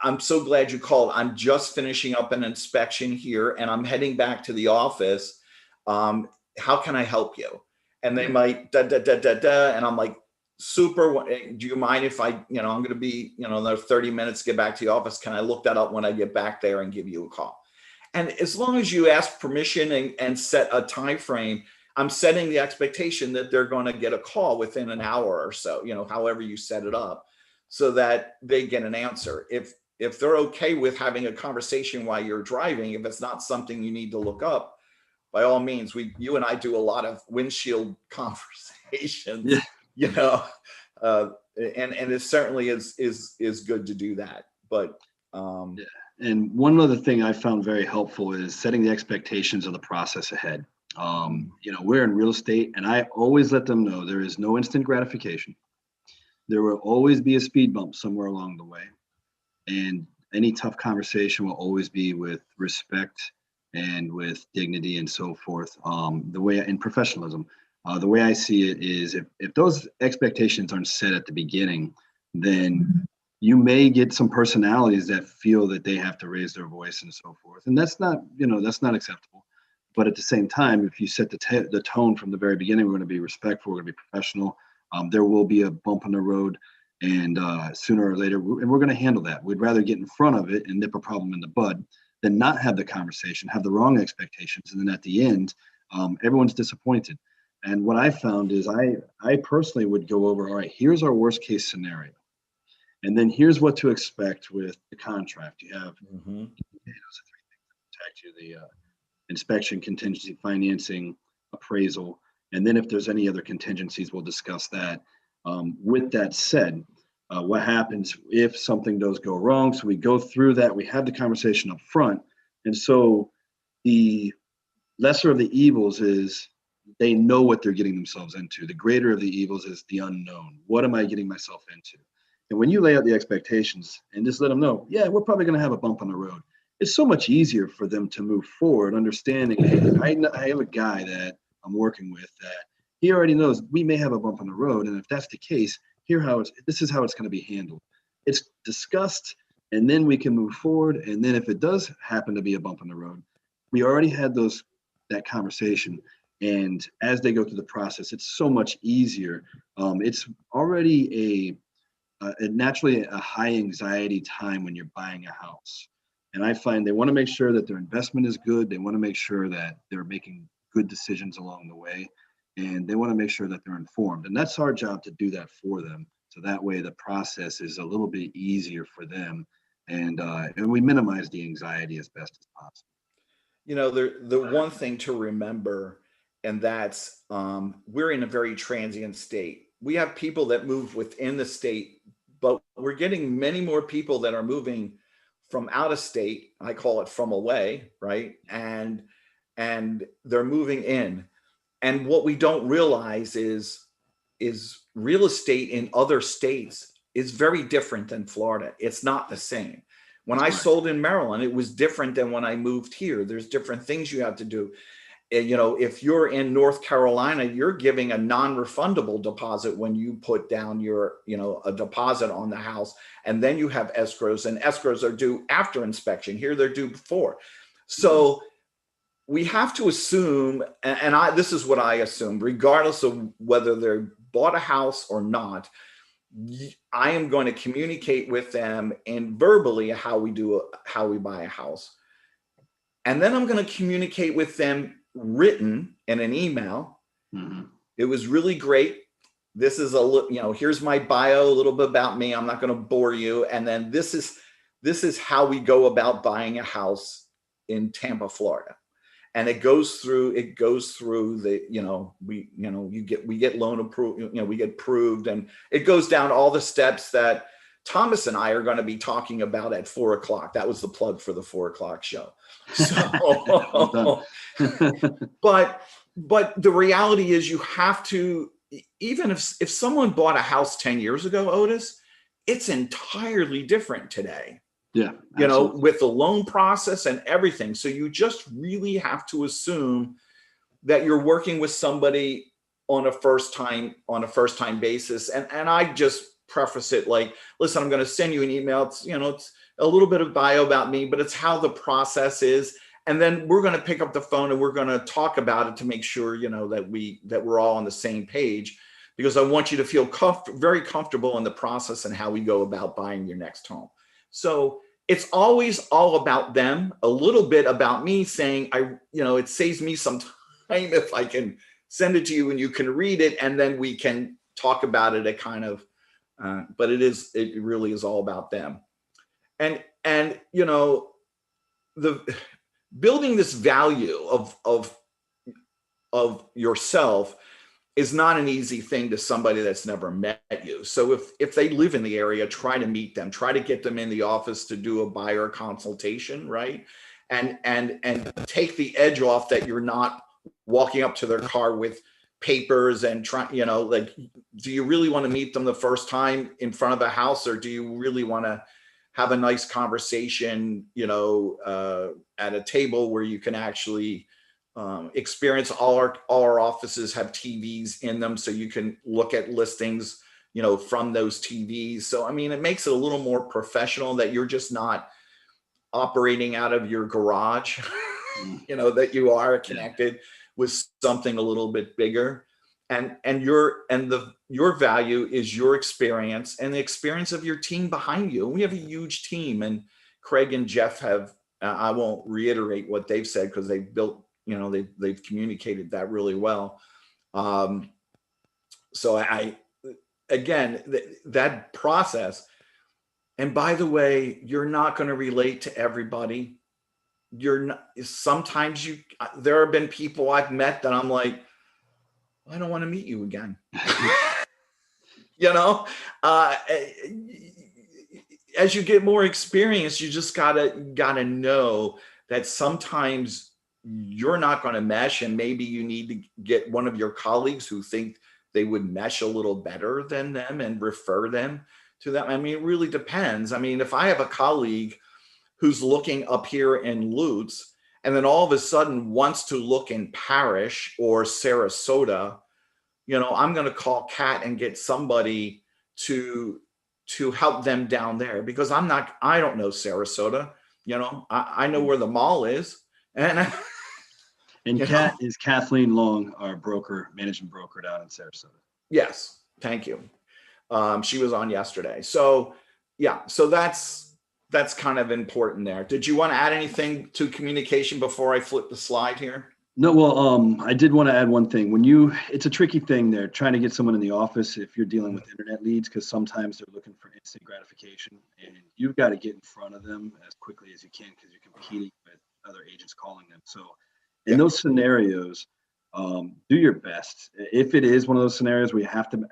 I'm so glad you called. I'm just finishing up an inspection here and I'm heading back to the office. How can I help you? And they might and I'm like, super. Do you mind if I'm going to be, another 30 minutes to get back to the office. Can I look that up when I get back there and give you a call? And as long as you ask permission and set a time frame, I'm setting the expectation that they're going to get a call within an hour or so, however you set it up, so that they get an answer. If they're okay with having a conversation while you're driving, if it's not something you need to look up, by all means, you and I do a lot of windshield conversations, and it certainly is good to do that. But yeah. And one other thing I found very helpful is setting the expectations of the process ahead. We're in real estate, and I always let them know there is no instant gratification. There will always be a speed bump somewhere along the way. And any tough conversation will always be with respect and with dignity and so forth. The way in professionalism, the way I see it is if those expectations aren't set at the beginning, then you may get some personalities that feel that they have to raise their voice and so forth. And that's not acceptable. But at the same time, if you set the tone from the very beginning, we're going to be respectful, we're going to be professional. There will be a bump on the road, and sooner or later, we're going to handle that. We'd rather get in front of it and nip a problem in the bud than not have the conversation, have the wrong expectations, and then at the end, everyone's disappointed. And what I found is I personally would go over, all right, here's our worst case scenario. And then here's what to expect with the contract. You have those are three things that protect you: the inspection, contingency, financing, appraisal. And then if there's any other contingencies, we'll discuss that. With that said, what happens if something does go wrong? So we go through that, we have the conversation up front. And so the lesser of the evils is they know what they're getting themselves into. The greater of the evils is the unknown. What am I getting myself into? And when you lay out the expectations and just let them know, yeah, we're probably going to have a bump on the road, it's so much easier for them to move forward, understanding, hey, I have a guy that I'm working with that he already knows we may have a bump on the road. And if that's the case, this is how it's going to be handled. It's discussed, and then we can move forward. And then if it does happen to be a bump on the road, we already had that conversation. And as they go through the process, it's so much easier. It's already naturally a high anxiety time when you're buying a house. And I find they want to make sure that their investment is good. They want to make sure that they're making good decisions along the way. And they want to make sure that they're informed. And that's our job to do that for them. So that way the process is a little bit easier for them. And we minimize the anxiety as best as possible. The one thing to remember, and that's we're in a very transient state. We have people that move within the state, but we're getting many more people that are moving from out of state. I call it from away, right? And they're moving in. And what we don't realize is real estate in other states is very different than Florida. It's not the same. When I sold in Maryland, it was different than when I moved here. There's different things you have to do. If you're in North Carolina, you're giving a non-refundable deposit when you put down a deposit on the house, and then you have escrows, and escrows are due after inspection. Here they're due before. So we have to assume, and this is what I assume, regardless of whether they bought a house or not, I am going to communicate with them and verbally how we buy a house. And then I'm going to communicate with them written in an email. Mm-hmm. It was really great. This is here's my bio, a little bit about me. I'm not going to bore you. And then this is how we go about buying a house in Tampa, Florida. And it goes through the, we get loan approved, we get approved, and it goes down all the steps that Thomas and I are going to be talking about at 4:00. That was the plug for the 4:00 show. So, but the reality is you have to, even if someone bought a house 10 years ago, Otis, it's entirely different today. Yeah. With the loan process and everything. So you just really have to assume that you're working with somebody on a first time basis. And I just preface it like, listen, I'm going to send you an email. It's a little bit of bio about me, but it's how the process is. And then we're going to pick up the phone and we're going to talk about it to make sure, that we're all on the same page, because I want you to feel very comfortable in the process and how we go about buying your next home. So it's always all about them, a little bit about me, saying, it saves me some time if I can send it to you and you can read it, and then we can talk about it. It kind of, but it really is all about them. And you know, the building this value of yourself is not an easy thing to somebody that's never met you. So if they live in the area, try to meet them, try to get them in the office to do a buyer consultation, right? And take the edge off that you're not walking up to their car with papers and trying, you know, like, do you really want to meet them the first time in front of a house, or do you really want to have a nice conversation, you know, at a table where you can actually experience? All our offices have TVs in them, so you can look at listings, you know, from those TVs. So I mean, it makes it a little more professional, that you're just not operating out of your garage, you know, that you are connected with something a little bit bigger. And your value is your experience and the experience of your team behind you. And we have a huge team, and Craig and Jeff have, I won't reiterate what they've said because they've built, you know, they've communicated that really well. So again, that process, and by the way, you're not going to relate to everybody. You're not, sometimes there have been people I've met that I'm like, I don't want to meet you again. You know, as you get more experience, you just gotta know that sometimes you're not going to mesh, and maybe you need to get one of your colleagues who think they would mesh a little better than them and refer them to them. I mean, it really depends. I mean, if I have a colleague who's looking up here in Lutz, and then all of a sudden wants to look in Parrish or Sarasota, you know, I'm going to call Kat and get somebody to help them down there, because I don't know Sarasota. You know, I know where the mall is, and Kat is Kathleen Long, our managing broker down in Sarasota. Yes, thank you. She was on yesterday. So yeah, so that's kind of important there. Did you want to add anything to communication before I flip the slide here? No, well, I did want to add one thing. It's a tricky thing there, trying to get someone in the office if you're dealing with internet leads, because sometimes they're looking for instant gratification, and you've got to get in front of them as quickly as you can, because you're competing with other agents calling them. So in those scenarios, do your best. If it is one of those scenarios where you have to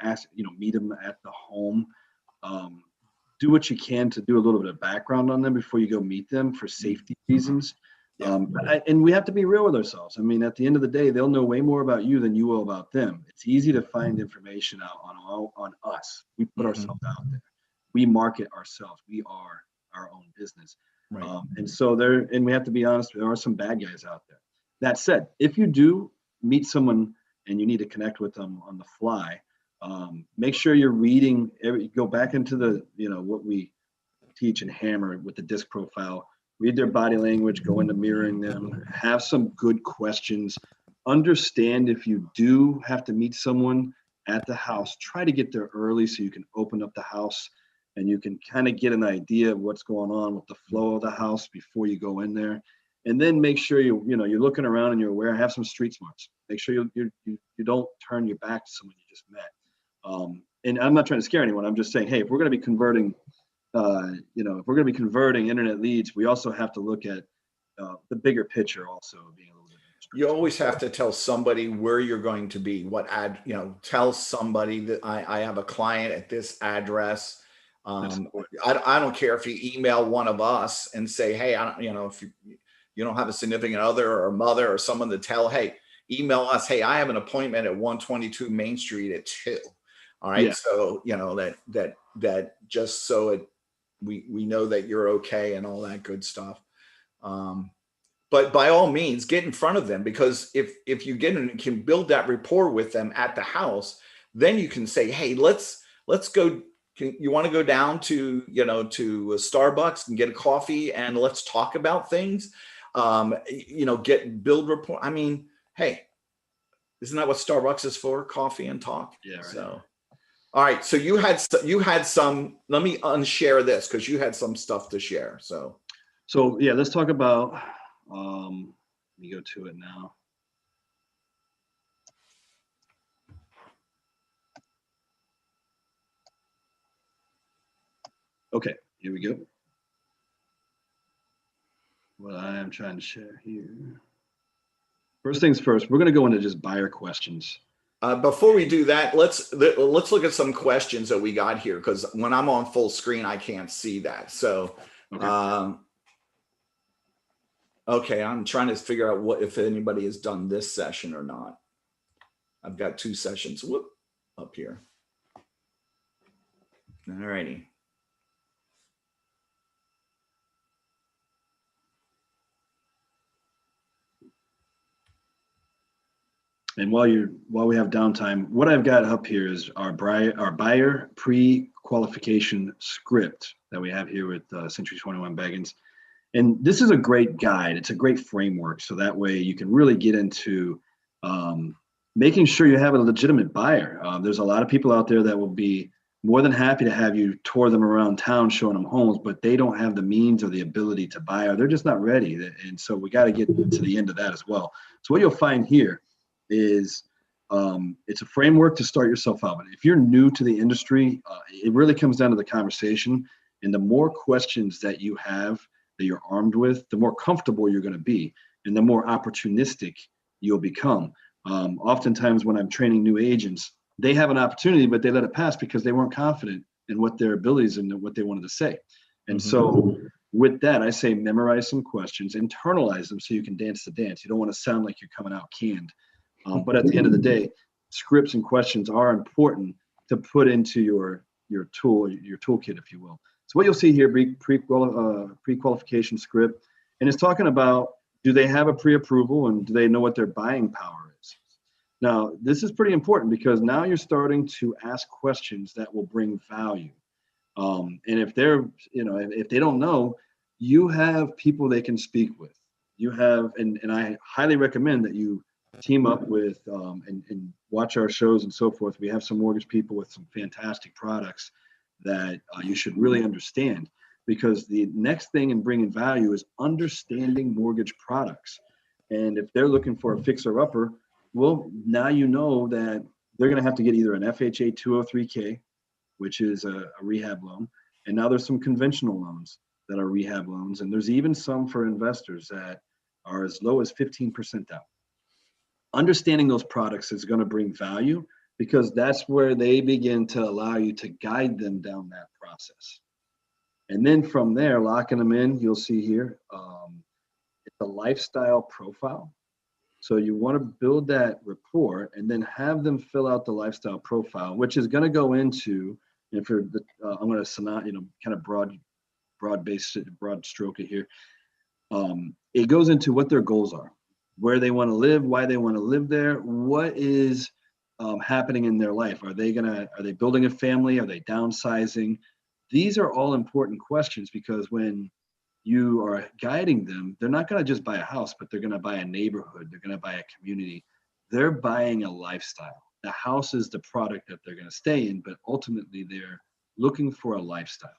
meet them at the home, do what you can to do a little bit of background on them before you go meet them for safety reasons. And we have to be real with ourselves. I mean, at the end of the day, they'll know way more about you than you will about them. It's easy to find information out on us. We put ourselves out there. We market ourselves. We are our own business. Right. And we have to be honest, there are some bad guys out there. That said, if you do meet someone and you need to connect with them on the fly, make sure you're reading, go back into the, what we teach and hammer with the disc profile. Read their body language, go into mirroring them, have some good questions. Understand if you do have to meet someone at the house, try to get there early so you can open up the house and you can kind of get an idea of what's going on with the flow of the house before you go in there. And then make sure you're looking around and you're aware, have some street smarts. Make sure you don't turn your back to someone you just met. And I'm not trying to scare anyone. I'm just saying, hey, if we're going to be converting if we're going to be converting internet leads, we also have to look at the bigger picture also being a little bit. You always have to tell somebody where you're going to be, tell somebody that I have a client at this address. I don't care if you email one of us and say, hey, if you don't have a significant other or mother or someone to tell, hey, email us. Hey, I have an appointment at 122 Main Street at 2. All right. Yeah. So, that just so we know that you're okay and all that good stuff. But by all means, get in front of them, because if you get in and can build that rapport with them at the house, then you can say, hey, let's go. You want to go down to, to a Starbucks and get a coffee and let's talk about things, build rapport. I mean, hey, isn't that what Starbucks is for? Coffee and talk. Yeah. Right. So. All right. So you had some, let me unshare this because you had some stuff to share. So yeah, let's talk about, let me go to it now. Okay, here we go. What I am trying to share here. First things first, we're going to go into just buyer questions. Before we do that, let's look at some questions that we got here, because when I'm on full screen, I can't see that. So, Okay. okay, I'm trying to figure out what if anybody has done this session or not. I've got 2 sessions up here. All righty. And while we have downtime, what I've got up here is our buyer pre-qualification script that we have here with Century 21 Beggins. And this is a great guide. It's a great framework. So that way you can really get into making sure you have a legitimate buyer. There's a lot of people out there that will be more than happy to have you tour them around town showing them homes, but they don't have the means or the ability to buy, or they're just not ready. And so we got to get to the end of that as well. So what you'll find here is it's a framework to start yourself out. But if you're new to the industry, it really comes down to the conversation. And the more questions that you have that you're armed with, the more comfortable you're going to be, and the more opportunistic you'll become. Oftentimes when I'm training new agents, they have an opportunity, but they let it pass because they weren't confident in what their abilities and what they wanted to say. And so with that, I say memorize some questions, internalize them so you can dance the dance. You don't want to sound like you're coming out canned. But at the end of the day, scripts and questions are important to put into your toolkit, if you will. So what you'll see here, pre-qualification script, and it's talking about, do they have a pre-approval and do they know what their buying power is? Now, this is pretty important because now you're starting to ask questions that will bring value. And if if they don't know, you have people they can speak with. You have, and I highly recommend that you team up with and watch our shows and so forth. We have some mortgage people with some fantastic products that you should really understand, because the next thing in bringing value is understanding mortgage products. And if they're looking for a fixer-upper, well, now you know that they're going to have to get either an FHA 203K, which is a rehab loan, and now there's some conventional loans that are rehab loans, and there's even some for investors that are as low as 15% down. Understanding those products is going to bring value, because that's where they begin to allow you to guide them down that process. And then from there, locking them in, you'll see here, it's a lifestyle profile. So you want to build that rapport and then have them fill out the lifestyle profile, which is going to go into, I'm going to kind of broad stroke it here. It goes into what their goals are, where they want to live, why they want to live there, what is happening in their life. Are they building a family? Are they downsizing? These are all important questions, because when you are guiding them, they're not going to just buy a house, but they're going to buy a neighborhood. They're going to buy a community. They're buying a lifestyle. The house is the product that they're going to stay in, but ultimately they're looking for a lifestyle.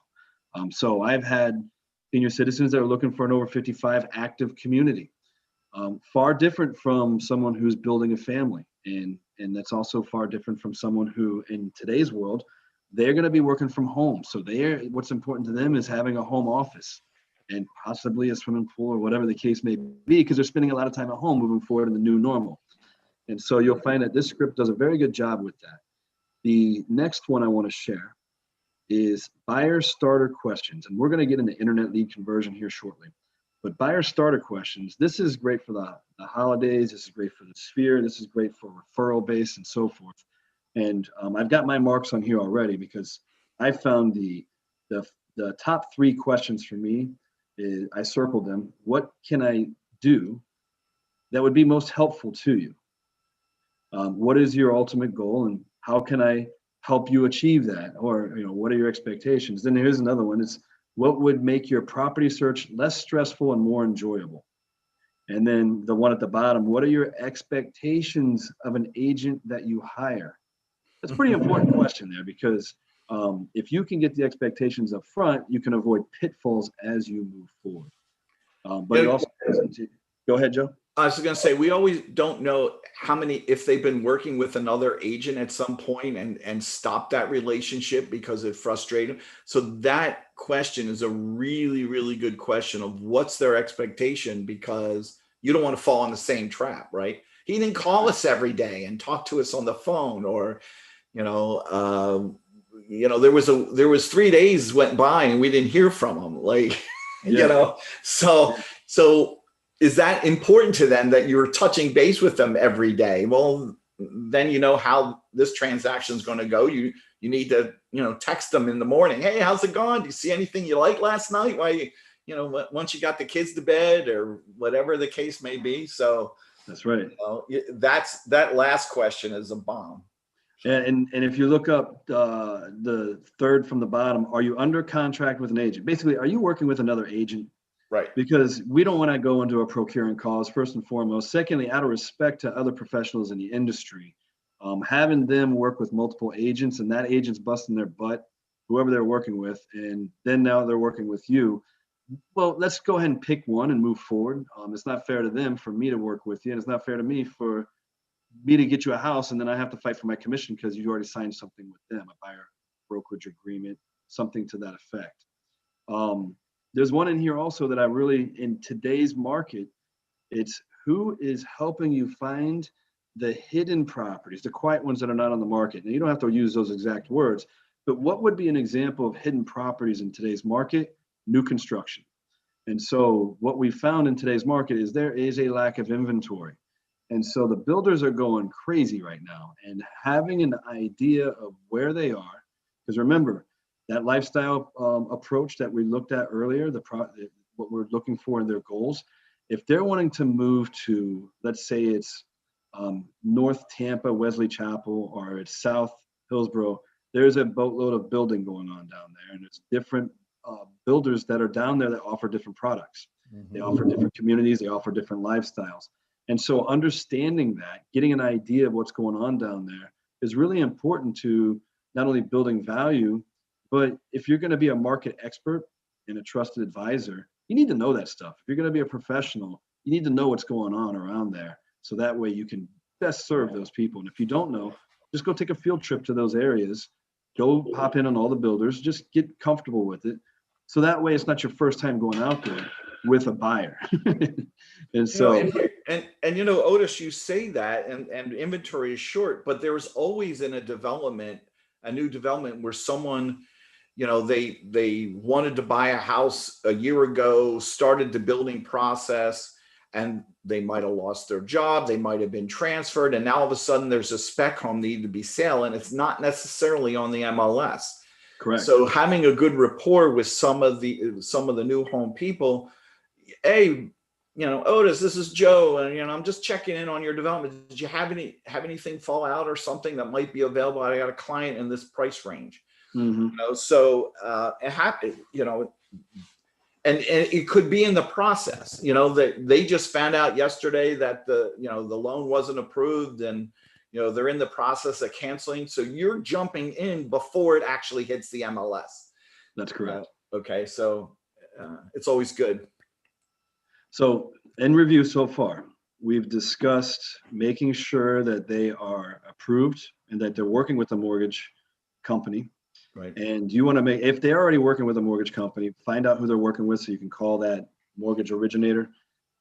So I've had senior citizens that are looking for an over 55 active community. Far different from someone who's building a family. And that's also far different from someone who, in today's world, they're going to be working from home. So what's important to them is having a home office and possibly a swimming pool or whatever the case may be, because they're spending a lot of time at home moving forward in the new normal. And so you'll find that this script does a very good job with that. The next one I want to share is buyer starter questions. And we're going to get into internet lead conversion here shortly. But buyer starter questions, this is great for the holidays. This is great for the sphere. This is great for referral base and so forth. And I've got my marks on here already, because I found the top 3 questions for me. I circled them. What can I do that would be most helpful to you? What is your ultimate goal, and how can I help you achieve that? Or, what are your expectations? Then here's another one. It's what would make your property search less stressful and more enjoyable? And then the one at the bottom, what are your expectations of an agent that you hire? That's a pretty important question there, because if you can get the expectations up front, you can avoid pitfalls as you move forward. But it also goes into, go ahead, Joe. I was going to say, we always don't know how many, if they've been working with another agent at some point and stopped that relationship because it frustrated them. So that question is a really, really good question of what's their expectation, because you don't want to fall in the same trap, right? He didn't call us every day and talk to us on the phone, or, there was 3 days went by and we didn't hear from him. Like, Yeah. so is that important to them that you're touching base with them every day? Well, then you know how this transaction is going to go. You need to, text them in the morning. Hey, how's it going? Do you see anything you liked last night? Why, once you got the kids to bed, or whatever the case may be. So That's right. that last question is a bomb. And if you look up the third from the bottom, are you under contract with an agent? Basically, are you working with another agent? Right. Because we don't want to go into a procuring cause, first and foremost. Secondly, out of respect to other professionals in the industry, having them work with multiple agents and that agent's busting their butt, whoever they're working with, and then now they're working with you. Well, let's go ahead and pick one and move forward. It's not fair to them for me to work with you, and it's not fair to me for me to get you a house and then I have to fight for my commission because you already signed something with them, a buyer brokerage agreement, something to that effect. There's one in here also that I really, in today's market, it's who is helping you find the hidden properties, the quiet ones that are not on the market. Now, you don't have to use those exact words, but what would be an example of hidden properties in today's market? New construction. And so what we found in today's market is there is a lack of inventory. And so the builders are going crazy right now, and having an idea of where they are, because remember, that lifestyle approach that we looked at earlier, what we're looking for in their goals, if they're wanting to move to, let's say it's North Tampa, Wesley Chapel, or it's South Hillsborough, there's a boatload of building going on down there, and it's different builders that are down there that offer different products. They offer different communities, they offer different lifestyles. And so understanding that, getting an idea of what's going on down there is really important to not only building value, but if you're going to be a market expert and a trusted advisor, you need to know that stuff. If you're going to be a professional, you need to know what's going on around there. So that way you can best serve those people. And if you don't know, just go take a field trip to those areas, go pop in on all the builders, just get comfortable with it. So that way it's not your first time going out there with a buyer. And so, and Otis, you say that, and inventory is short, but there was always in a new development where someone, they wanted to buy a house a year ago, started the building process, and they might have lost their job, they might have been transferred, and now all of a sudden there's a spec home needed to be sold, and it's not necessarily on the MLS. correct. So having a good rapport with some of the new home people, hey, Otis, this is Joe, and I'm just checking in on your development. Did you have anything fall out or something that might be available? I got a client in this price range. So it happened, and it could be in the process, that they just found out yesterday that the loan wasn't approved, and they're in the process of canceling. So you're jumping in before it actually hits the MLS. That's correct. Okay, so it's always good. So in review so far, we've discussed making sure that they are approved and that they're working with a mortgage company. Right. And you want to if they're already working with a mortgage company, find out who they're working with so you can call that mortgage originator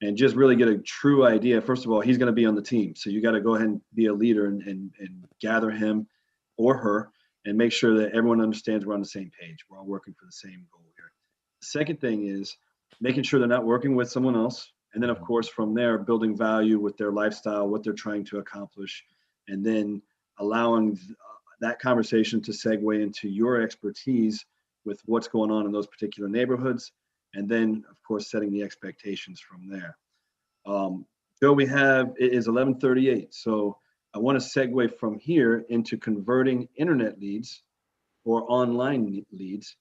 and just really get a true idea. First of all, he's going to be on the team. So you got to go ahead and be a leader and gather him or her and make sure that everyone understands we're on the same page. We're all working for the same goal here. The second thing is making sure they're not working with someone else. And then, of course, from there, building value with their lifestyle, what they're trying to accomplish, and then allowing that conversation to segue into your expertise with what's going on in those particular neighborhoods. And then, of course, setting the expectations from there. Joe, it is 11:38. So I want to segue from here into converting internet leads or online leads.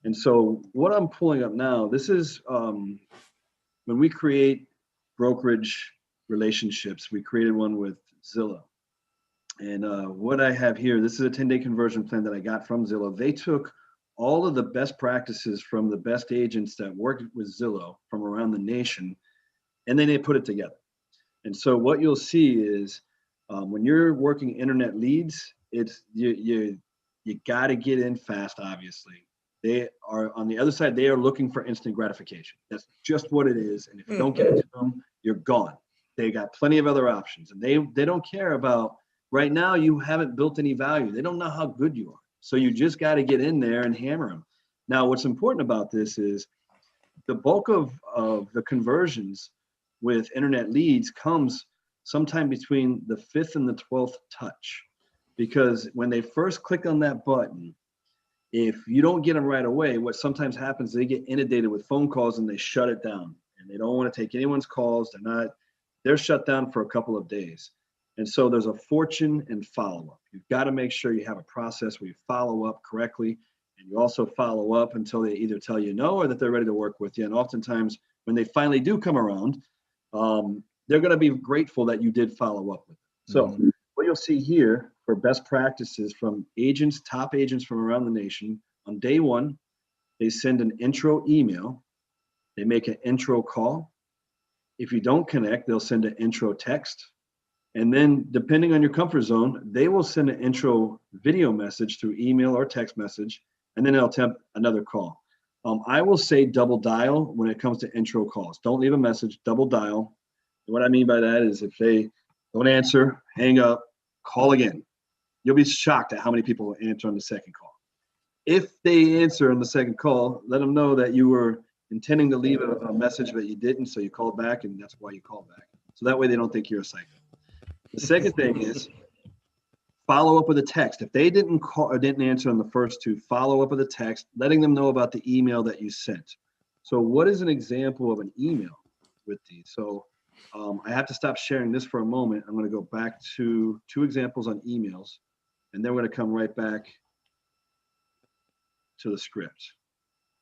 And so what I'm pulling up now, this is when we create brokerage relationships, we created one with Zillow. And what I have here, this is a 10-day conversion plan that I got from Zillow. They took all of the best practices from the best agents that worked with Zillow from around the nation, and then they put it together. And so what you'll see is when you're working internet leads, it's you got to get in fast. Obviously, they are on the other side. They are looking for instant gratification. That's just what it is. And if you don't get it to them, you're gone. They got plenty of other options, and they don't care about right now. You haven't built any value. They don't know how good you are. So you just got to get in there and hammer them. Now, what's important about this is the bulk of the conversions with internet leads comes sometime between the 5th and the 12th touch. Because when they first click on that button, if you don't get them right away, what sometimes happens, they get inundated with phone calls and they shut it down. And they don't want to take anyone's calls. They're shut down for a couple of days. And so there's a fortune in follow-up. You've got to make sure you have a process where you follow up correctly. And you also follow up until they either tell you no or that they're ready to work with you. And oftentimes when they finally do come around, they're going to be grateful that you did follow up with them. So what you'll see here for best practices from agents, top agents from around the nation, on day one, they send an intro email. They make an intro call. If you don't connect, they'll send an intro text. And then depending on your comfort zone, they will send an intro video message through email or text message, and then they'll attempt another call. I will say double dial when it comes to intro calls. Don't leave a message, double dial. And what I mean by that is if they don't answer, hang up, call again. You'll be shocked at how many people will answer on the second call. If they answer on the second call, let them know that you were intending to leave a message, but you didn't, so you called back, and that's why you called back. So that way they don't think you're a psycho. The second thing is follow up with a text. If they didn't call or didn't answer on the first two, follow up with a text, letting them know about the email that you sent. So what is an example of an email with these? So I have to stop sharing this for a moment. I'm going to go back to 2 examples on emails, and then we're going to come right back to the script.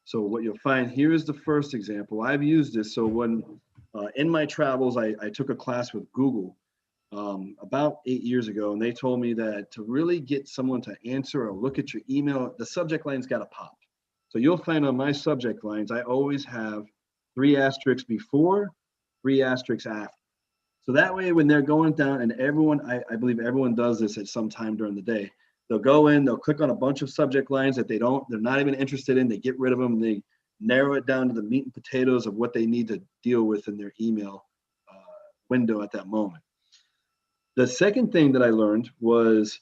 So what you'll find here is the first example. I've used this. So when in my travels, I took a class with Google about 8 years ago, and they told me that to really get someone to answer or look at your email, the subject line's got to pop. So you'll find on my subject lines, I always have 3 asterisks before, 3 asterisks after. So that way, when they're going down, and everyone, I believe everyone does this at some time during the day, they'll go in, they'll click on a bunch of subject lines that they're not even interested in, they get rid of them, they narrow it down to the meat and potatoes of what they need to deal with in their email window at that moment. The second thing that I learned was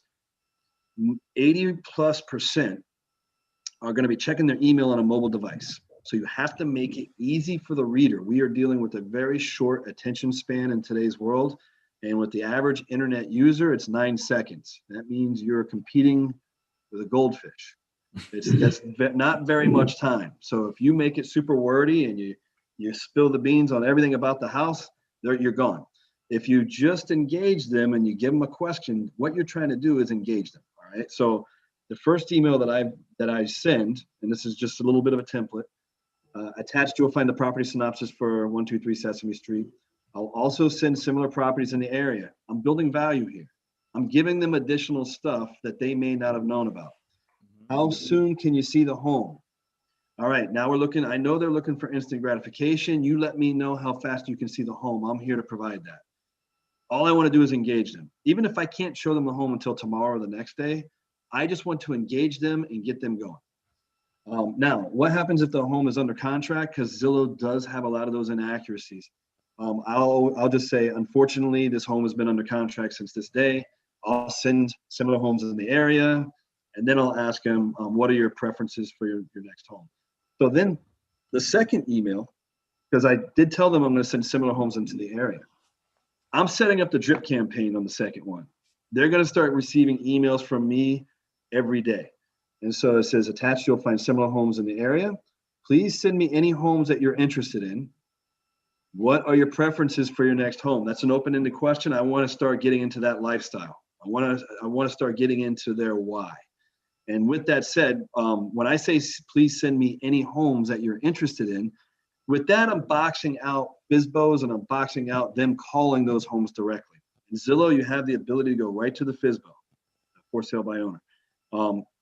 80+% are going to be checking their email on a mobile device. So you have to make it easy for the reader. We are dealing with a very short attention span in today's world. And with the average internet user, it's 9 seconds. That means you're competing with a goldfish. That's not very much time. So if you make it super wordy and you spill the beans on everything about the house, you're gone. If you just engage them and you give them a question, what you're trying to do is engage them. All right. So the first email that I send, and this is just a little bit of a template, attached you'll find the property synopsis for 123 Sesame Street. I'll also send similar properties in the area. I'm building value here. I'm giving them additional stuff that they may not have known about. How soon can you see the home? All right, now we're looking, I know they're looking for instant gratification. You let me know how fast you can see the home. I'm here to provide that. All I want to do is engage them. Even if I can't show them the home until tomorrow or the next day, I just want to engage them and get them going. Now, what happens if the home is under contract? Because Zillow does have a lot of those inaccuracies. I'll just say, unfortunately, this home has been under contract since this day. I'll send similar homes in the area, and then I'll ask them, what are your preferences for your next home? So then the second email, because I did tell them I'm going to send similar homes into the area. I'm setting up the drip campaign on the second one. They're going to start receiving emails from me every day. And so it says, attached, you'll find similar homes in the area. Please send me any homes that you're interested in. What are your preferences for your next home? That's an open-ended question. I want to start getting into that lifestyle. I want to start getting into their why. And with that said, when I say, please send me any homes that you're interested in, with that, I'm boxing out FSBOs and I'm boxing out them calling those homes directly. In Zillow, you have the ability to go right to the FSBO, for sale by owner.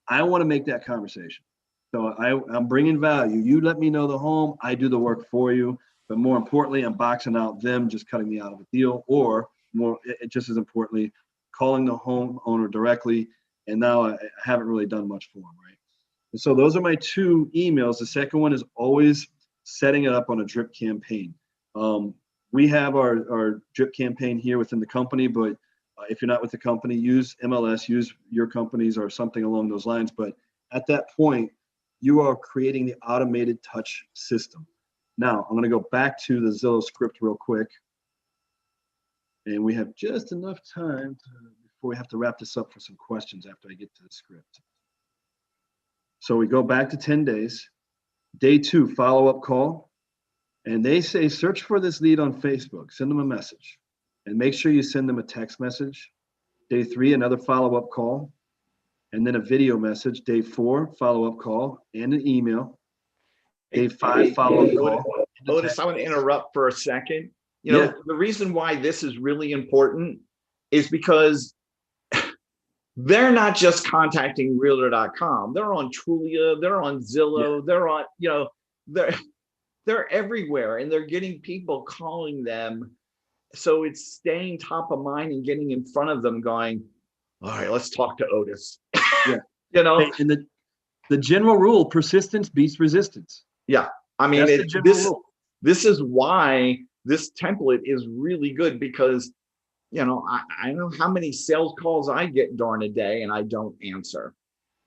I want to make that conversation. So I'm bringing value. You let me know the home, I do the work for you. but more importantly, I'm boxing out them just cutting me out of a deal, or more, just as importantly, calling the homeowner directly. And now I haven't really done much for them, right? And so those are my 2 emails. The second one is always setting it up on a drip campaign. We have our drip campaign here within the company, but if you're not with the company, use MLS, use your companies or something along those lines. But at that point, you are creating the automated touch system. Now, I'm going to go back to the Zillow script real quick. And we have just enough time before we have to wrap this up for some questions after I get to the script. So we go back to 10 days. Day 2, follow-up call. And they say, search for this lead on Facebook. Send them a message. And make sure you send them a text message. Day 3, another follow-up call. And then a video message. Day 4, follow-up call and an email. Day 5, follow-up call. Otis, I want to interrupt for a second. You know, the reason why this is really important is because they're not just contacting realtor.com. They're on Trulia, they're on Zillow, they're on, you know, they're everywhere, and they're getting people calling them. So it's staying top of mind and getting in front of them going, all right, let's talk to Otis. Yeah. You know, and the general rule, persistence beats resistance. Yeah. I mean, this is why this template is really good, because, you know, I know how many sales calls I get during a day and I don't answer.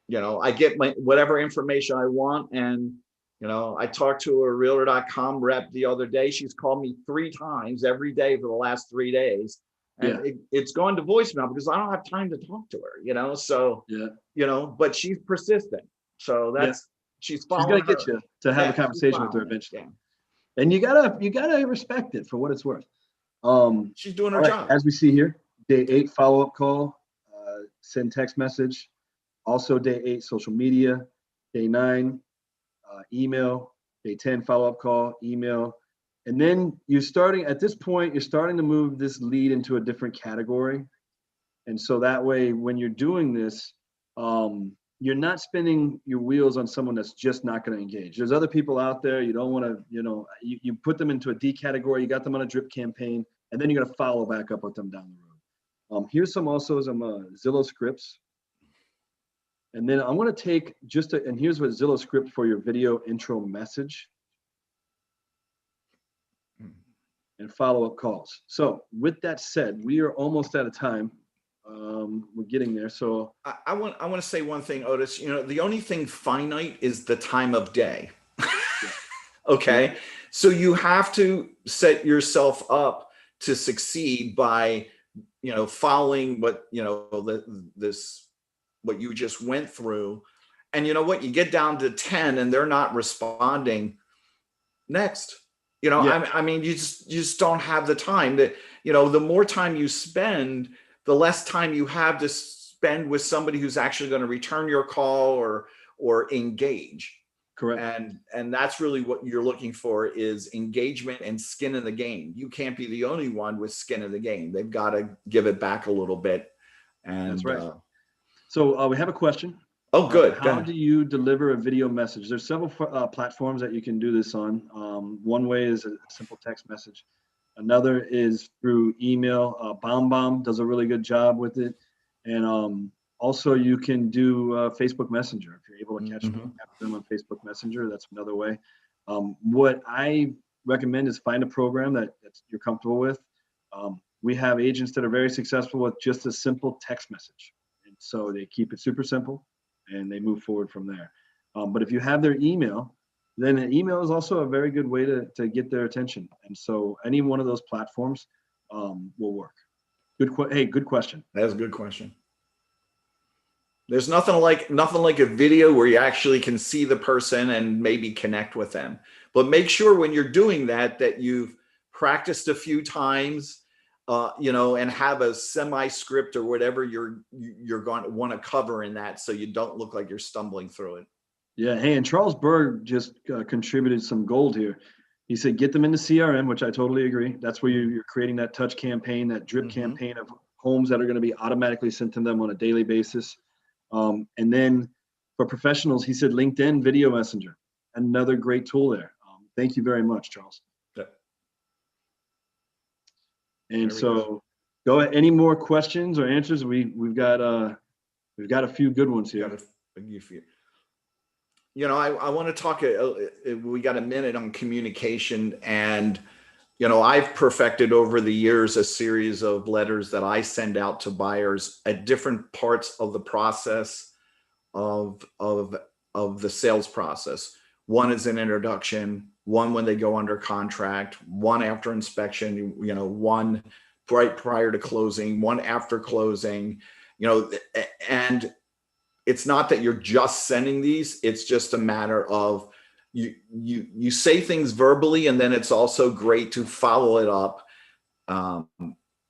You know, I get whatever information I want. And, you know, I talked to a realtor.com rep the other day. She's called me 3 times every day for the last 3 days. And it's gone to voicemail because I don't have time to talk to her, you know? So, you know, but she's persistent. So that's, she's going to get you to have a conversation with her eventually. Yeah. And you gotta respect it for what it's worth. She's doing her job. As we see here, day 8, follow-up call, send text message. Also day 8, social media. Day 9, email. Day 10, follow-up call, email. And then at this point, you're starting to move this lead into a different category. And so that way, when you're doing this, you're not spinning your wheels on someone that's just not going to engage. There's other people out there. You don't want to, you know, you put them into a D category. You got them on a drip campaign, and then you're going to follow back up with them down the road. Here's some Zillow scripts. And then I'm going to take and here's what Zillow script for your video intro message and follow-up calls. So with that said, we are almost out of time. We're getting there. So I want to say one thing, Otis. You know, the only thing finite is the time of day. Okay. Yeah. So you have to set yourself up to succeed by, you know, following what, you know, what you just went through. And you know what, you get down to 10 and they're not responding. Next, you know, I mean, you just don't have the time. That, you know, the more time you spend, the less time you have to spend with somebody who's actually going to return your call or engage. Correct. And that's really what you're looking for, is engagement and skin in the game. You can't be the only one with skin in the game. They've got to give it back a little bit. And that's right. So we have a question. Oh, good. How do you deliver a video message? There's several platforms that you can do this on. One way is a simple text message. Another is through email. BombBomb does a really good job with it. And also you can do Facebook Messenger. If you're able to catch them on Facebook Messenger, that's another way. What I recommend is find a program that you're comfortable with. We have agents that are very successful with just a simple text message. And so they keep it super simple and they move forward from there. But if you have their email, then an email is also a very good way to get their attention. And so any one of those platforms will work. Good question. That's a good question. There's nothing like a video where you actually can see the person and maybe connect with them. But make sure when you're doing that you've practiced a few times, you know, and have a semi-script or whatever you're going to want to cover in that, so you don't look like you're stumbling through it. Yeah. Hey, and Charles Berg just contributed some gold here. He said, get them into CRM, which I totally agree. That's where you're creating that touch campaign, that drip campaign of homes that are going to be automatically sent to them on a daily basis. And then for professionals, he said LinkedIn Video Messenger, another great tool there. Thank you very much, Charles. And There we so go ahead. Any more questions or answers? We've got a few good ones here. I want to talk, we got a minute on communication, and, I've perfected over the years a series of letters that I send out to buyers at different parts of the process of the sales process. One is an introduction, one when they go under contract, one after inspection, one right prior to closing, one after closing, and it's not that you're just sending these, it's just a matter of you say things verbally, and then it's also great to follow it up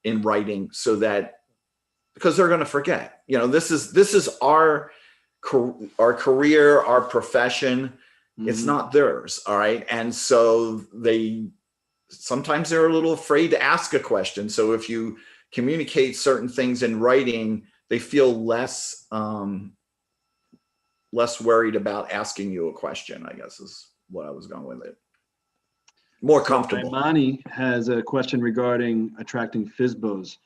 in writing, so that, because they're going to forget. This is our career, our profession. It's not theirs. All right. And so sometimes they're a little afraid to ask a question. So if you communicate certain things in writing, they feel less worried about asking you a question, I guess is what I was going with it. More comfortable. Imani has a question regarding attracting FSBOs.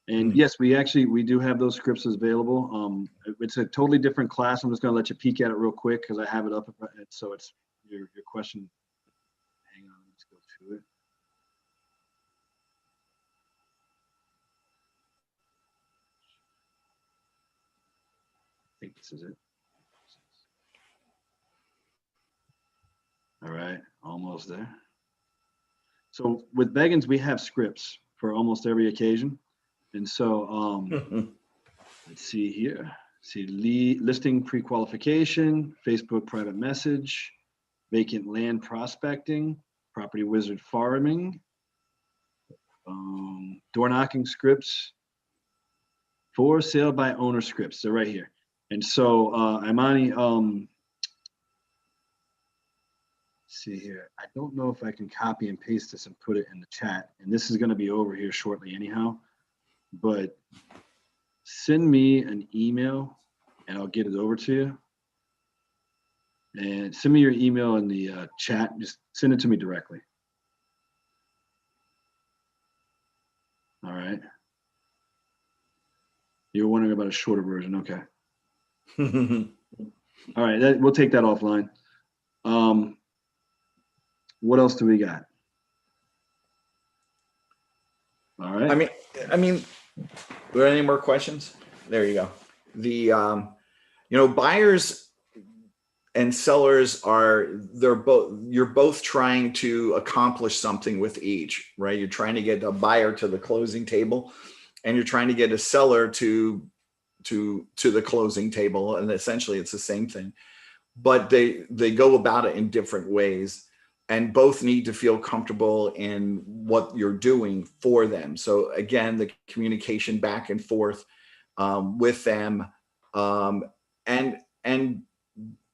And yes, we do have those scripts available. It's a totally different class. I'm just going to let you peek at it real quick because I have it up. So it's your question. Hang on, let's go to it. I think this is it. All right, almost there. So with Beggins, we have scripts for almost every occasion. And so let's see here. Listing pre-qualification, Facebook private message, vacant land prospecting, property wizard farming, door knocking scripts, for sale by owner scripts. They're right here. And so Imani, see here. I don't know if I can copy and paste this and put it in the chat. And this is going to be over here shortly anyhow. But send me an email and I'll get it over to you. And send me your email in the chat. Just send it to me directly. All right. You're wondering about a shorter version. Okay. All right. We'll take that offline. What else do we got? All right. I mean, are there any more questions? There you go. The, buyers and sellers you're both trying to accomplish something with each, right? You're trying to get a buyer to the closing table, and you're trying to get a seller to the closing table. And essentially it's the same thing, but they go about it in different ways. And both need to feel comfortable in what you're doing for them. So again, the communication back and forth with them, and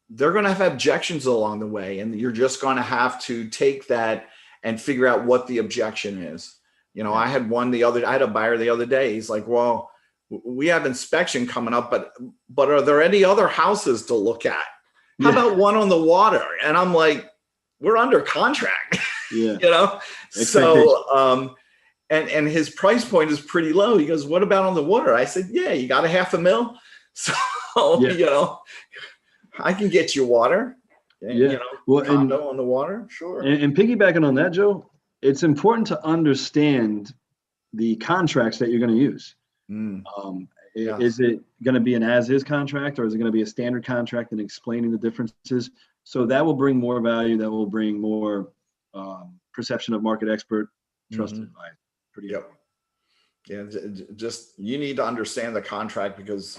they're going to have objections along the way, and you're just going to have to take that and figure out what the objection is. I had a buyer the other day. He's like, "Well, we have inspection coming up, but are there any other houses to look at? How about one on the water?" And I'm like, we're under contract, So, and his price point is pretty low. He goes, "What about on the water?" I said, "Yeah, you got $500,000. So, I can get you water, condo on the water. Sure." And piggybacking on that, Joe, it's important to understand the contracts that you're going to use. Is it going to be an as-is contract, or is it going to be a standard contract, and explaining the differences? So that will bring more value. That will bring more perception of market expert, trusted advisor. Pretty just you need to understand the contract, because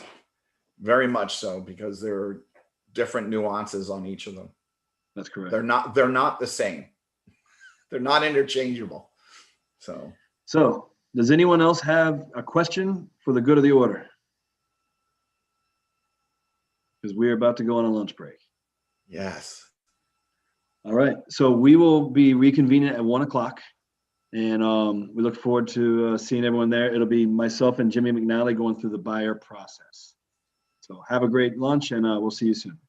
very much so, because there are different nuances on each of them. That's correct. They're not the same. They're not interchangeable. So does anyone else have a question for the good of the order? Because we're about to go on a lunch break. Yes. All right. So we will be reconvening at 1 o'clock, and we look forward to seeing everyone there. It'll be myself and Jimmy McNally going through the buyer process. So have a great lunch, and we'll see you soon.